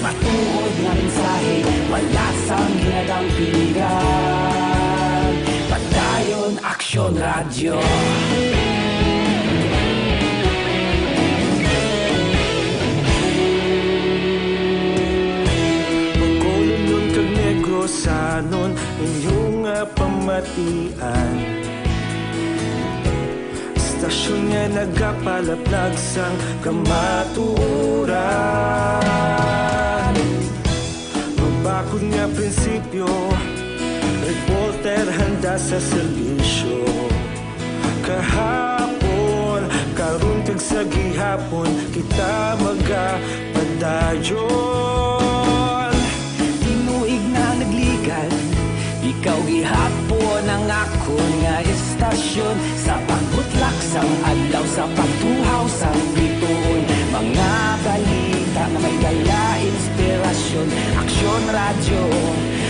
matuod nga mensahe, wala sang ginadampingan. Padayon Aksyon Radio. Sanon inyong pamatian, istasyon nga nagapalaplag sang kamaturan. Mabakod nga prinsipyo, reporter handa sa serbisyo. Kahapon, karon kag sa gihapon, kita magapadayon. Ikaw gihapon ang akon nga istasyon, sa pagbutlak sang adlaw, sa pagtuhaw sang bituon. Mga balita nga may dala inspirasyon, Aksyon Radio,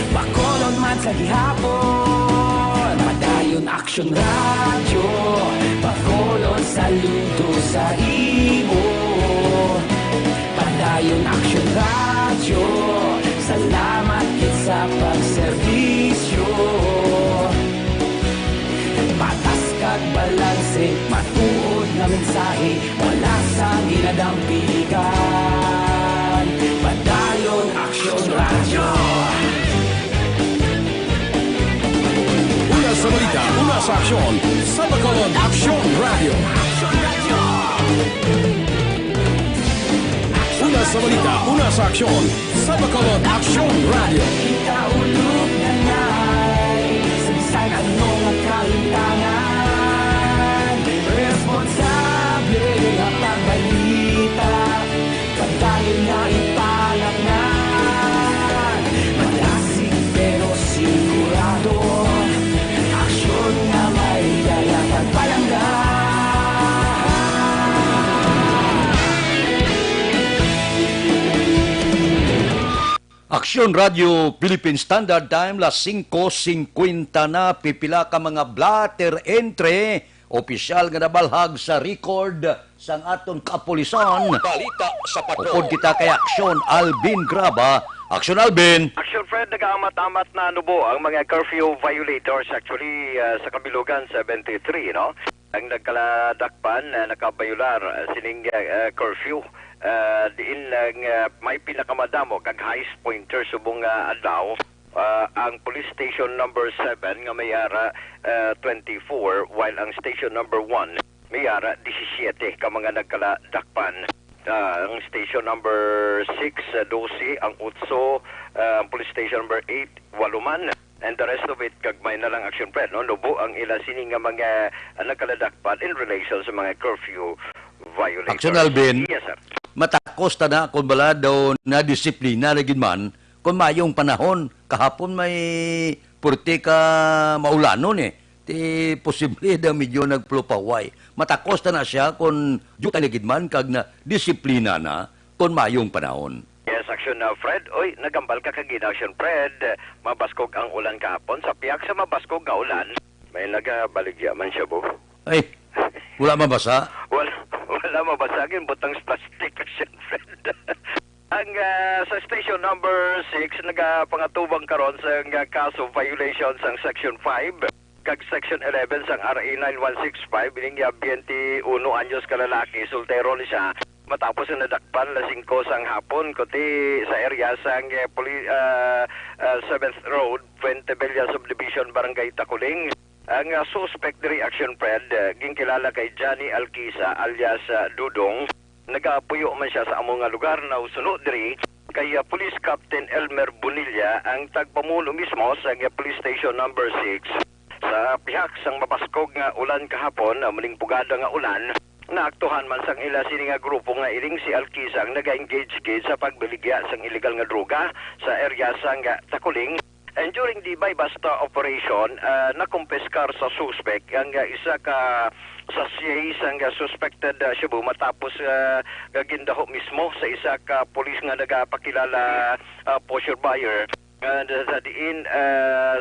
Bacolod man sa gihapon. Padayon Aksyon Radio, Bacolod saludo sa imo. Padayon Aksyon Radio, salamat kit sa pagserbisyo. Patas kag balanse, matuod nga mensahe, wala sang ginadampigan. Padayon Aksyon Radio. Una sa balita, una sa aksyon, sa Bacolod Aksyon Radio. Una sa balita, una sa aksyon, sa Bacolod Aksyon Radio. Ikaulog na na'y sabisan ano nga kalintangan. Responsable nga pagbalita, pagdayon nga ipalaknan. Malasig pero sigurado, aksyon nga may dala pagpalanggan. Aksyon Radio Philippine Standard Time, las 5:50 na, pipila ka mga blatter entry, opisyal nga nabalhag sa record sang aton kapulisan. Balita sa patrol. Upod kita kay Aksyon Alvin Graba. Aksyon Alvin. Aksyon Fred, nag-amat-amat na nubo ang mga curfew violators. Actually, sa Kabilugan 73, no? Ang nagkaladakpan na nakabayular sining curfew. Diin lang may pinakamadamo kag highest pointer subong adlaw. Ang police station number 7 nga mayara 24, while ang station number 1 mayara 17 ka mga nagkaladakpan. Ang station number 6 12, ang Utso, ang police station number 8 8 and the rest of it kagmay na lang action plan, no? Nubo ang ila sini nga mga nagkaladakpan in relation sa mga curfew violators. Aksyon Alvin. Yes, sir. Matakos ta na kung bala daw na disiplina na man kung mayong panahon. Kahapon may purti ka maulanon Ti posible daw medyo nagplupaway. Matakos ta na siya kung juta man kag na disiplina na kung mayong panahon. Yes, action Fred. Oy, nagambal ka kagin action Fred. Mabaskog ang ulan kahapon. Sa piyak sa mabaskog nga ulan, may nagabaligya man siya, bo. Ay, wala mabasa? Wala mabasagin, butang plastic action Fred. Ang sa station number 6, nagapangatubang karon sa kaso violations ang section 5 kag section 11 sang RA 9165 bining 21 anyos ka lalaki, soltero ni siya. Matapos na nadakpan la 5 sang hapon kuti sa area sang 7th Road, Fuentebella Subdivision, Barangay Takuling. Ang suspect diri action Fred, ginkilala kay Johnny Alquisa alias Dudong. Nagapuyo man siya sa among lugar na usunod diri kay Police Captain Elmer Bonilla, ang tagpamuno mismo sa police station number 6. Sa pihak sang mapaskog nga ulan kahapon, muning pugada nga ulan, naaktuhan man sang ila sini nga grupo nga iring si Alquisa ang naga-engage sa pagbiligya sang illegal nga droga sa area sang Takuling. And during the buy-basta operation, nakumpiskar sa suspect ang isa ka sachet sang suspected Cebu matapos gagindaho mismo sa isa ka police nga nagapakilala pusher buyer. Sa diin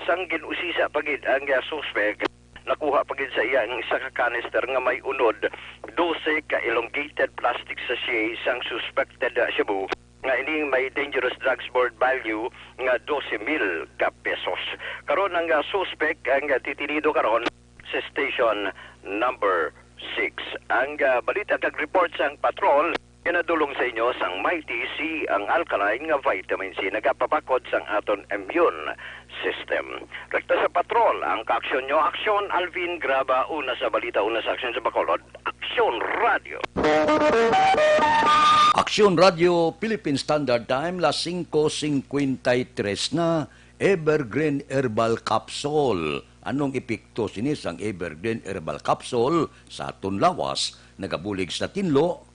sang ginusisa pagid ang suspect, nakuha pagid sa iya ang isa ka canister nga may unod 12 ka elongated plastic sachet sang suspected Cebu. nga ining may dangerous drugs board value nga 12,000 ka pesos. Karon ang suspect ang titinido karon sa station number 6. Ang balita kag report sang patrol kinadulong sa inyo sang Mighty C ang alkaline nga vitamin C nagapapakod sang aton immune system. Rekta sa patrol ang kaaksyon nyo. Aksyon Alvin Graba, una sa balita, una sa aksyon sa Bacolod. Aksyon Radio. Aksyon Radio Philippine Standard Time, las 5:53 na. Evergreen Herbal Capsule. Anong epekto sinis ang Evergreen Herbal Capsule sa aton lawas? Nagabulig sa tinlo,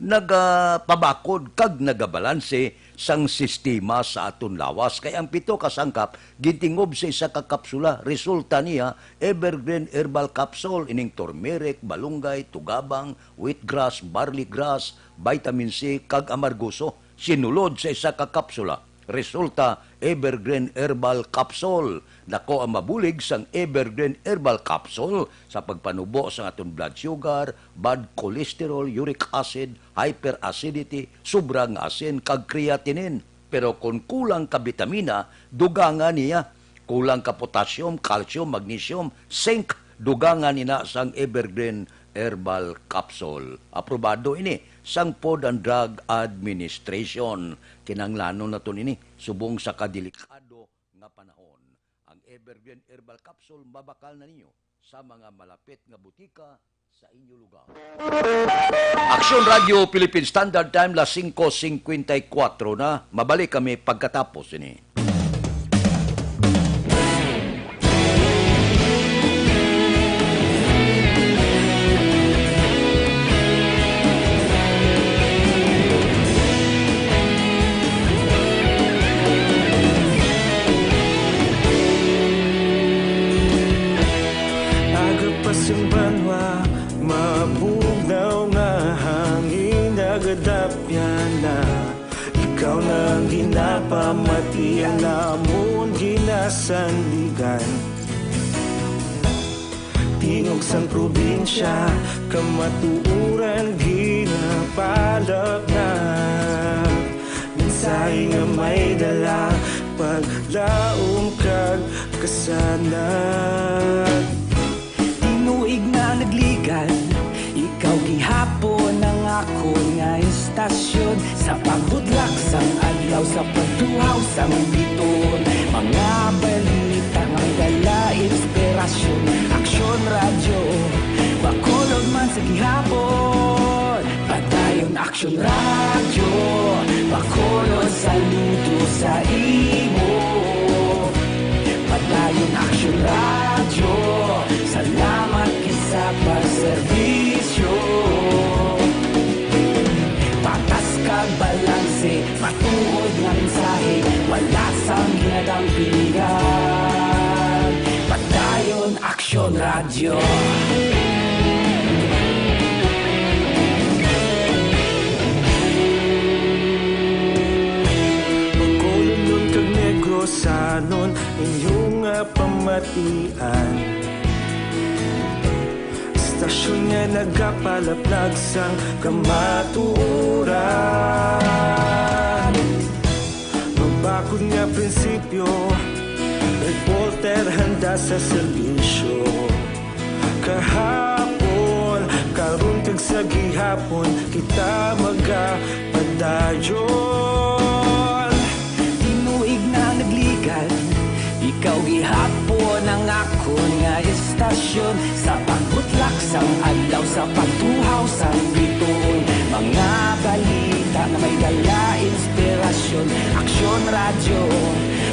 nagapabakod kag nagabalanse sang sistema sa aton lawas. Kaya ang 7 kasangkap gitingob sa isa ka kapsula. Resulta niya Evergreen Herbal Capsule ining turmeric, balunggay, tugabang, wheatgrass, barley grass, vitamin C kag amarguso. Sinulod sa isa ka kapsula. Resulta Evergreen Herbal Capsule. Nako ang mabulig sang Evergreen Herbal Capsule sa pagpanubo sa aton blood sugar, bad cholesterol, uric acid, hyperacidity, sobrang asin kag creatinine. Pero kung kulang ka bitamina, dugangan niya. Kulang ka potassium, calcium, magnesium, zinc, dugangan nina sang Evergreen Herbal Capsule. Aprobado ini sang Food and Drug Administration. Kinanglanon na to ini subong sa kadelikado nga panahon. Ang Evergreen Herbal Capsule mabakal na ninyo sa mga malapit nga butika sa inyo lugar. Aksyon Radio Philippine Standard Time, las 5:54 na. Mabalik kami pagkatapos ini. Pamati ang namon ginasandigan. Tingog sang probinsya kamatuuran ginapalap na. Mensahe nga may dala paglaom kag kasanag. Tinuig na nagligan, ikaw gihapon ang ako nga istasyon. Sa paghudlak sang adlaw, sa pagtuhaw sang biton. Mga balita nga dala inspirasyon. Aksyon Radio, Bacolod man sa gihapon. Padayon Aksyon Radio, Bacolod saludo sa imo. Padayon Aksyon Radio, salamat kisa pagserbisyo. Patas kag balanse, matuod nga mensahe, wala sang ginadang pilihan. Padayon Aksyon Radio. Bacolod nun kag Negrosanon inyong pamatian. Stasyon nga nagapalaplag sang kamatuoran. Magbakod nga prinsipyo, reporter handa sa serbisyo. Kahapon, karon kag sa gihapon, kita magapadayon. Tinuig na nagligan, ikaw gihapon ang ako nga istasyon. Sa pagbutlak sang adlaw, sa pagtuhaw sang biton. Mga balita na may dala inspirasyon. Aksyon Radio,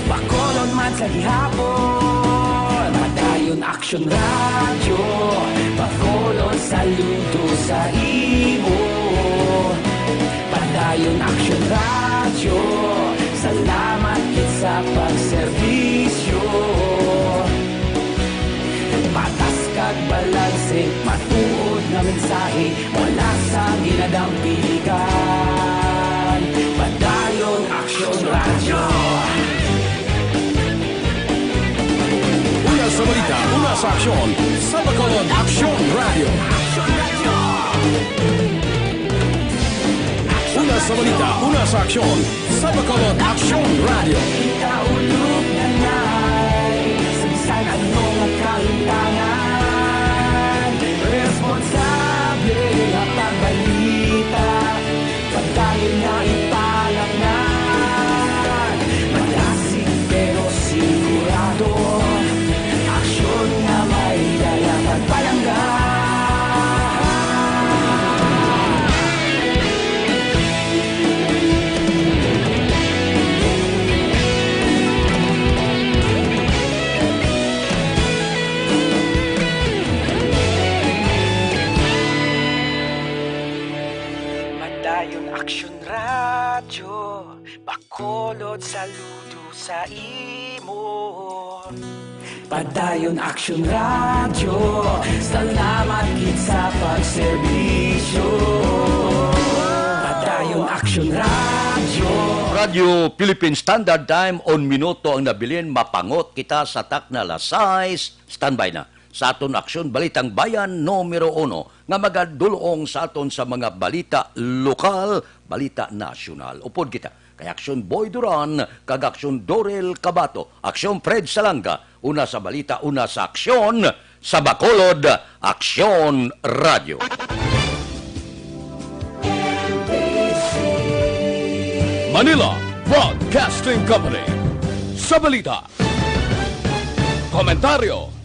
Bacolod man sa gihapon. Padayon Aksyon Radio, Bacolod saludo sa imo. Padayon Aksyon Radio, salamat kit sa pagserbisyo. Patas kag balanse, matuod na mensahe, wala sa ginadang pilihan. Padayon Aksyon Radio. Una sa balita, una sa aksyon, sa Bacolod Aksyon Radio. Una una sa balita, una sa aksyon, sa Bacolod Action Radio. Ikaulog na na'y sabisan anong kahintangan. Responsable ang pagbalita, pagdayon na ipalaknan. Malasig pero sigurado, aksyon na may dalang pagpalanggan. Madayon Aksyon Radyo, Bacolod saludo sa imo. Padayon Aksyon Radyo, salamat gid sa pagserbisyo. Padayon Aksyon Radyo. Radio Philippine Standard Time on minuto ang nabilin, mapangot kita sa tak na alas 6. Standby na sa aton aksyon Balitang Bayan numero 1 nga magadulong sa aton sa mga balita lokal, balita nasyonal. Upod kita kay Aksyon Boy Duran, kag Aksyon Dorel Cabato, Aksyon Fred Salanga, una sa balita, una sa aksyon sa Bacolod Aksyon Radio. Manila Broadcasting Company. Sa balita, komentaryo,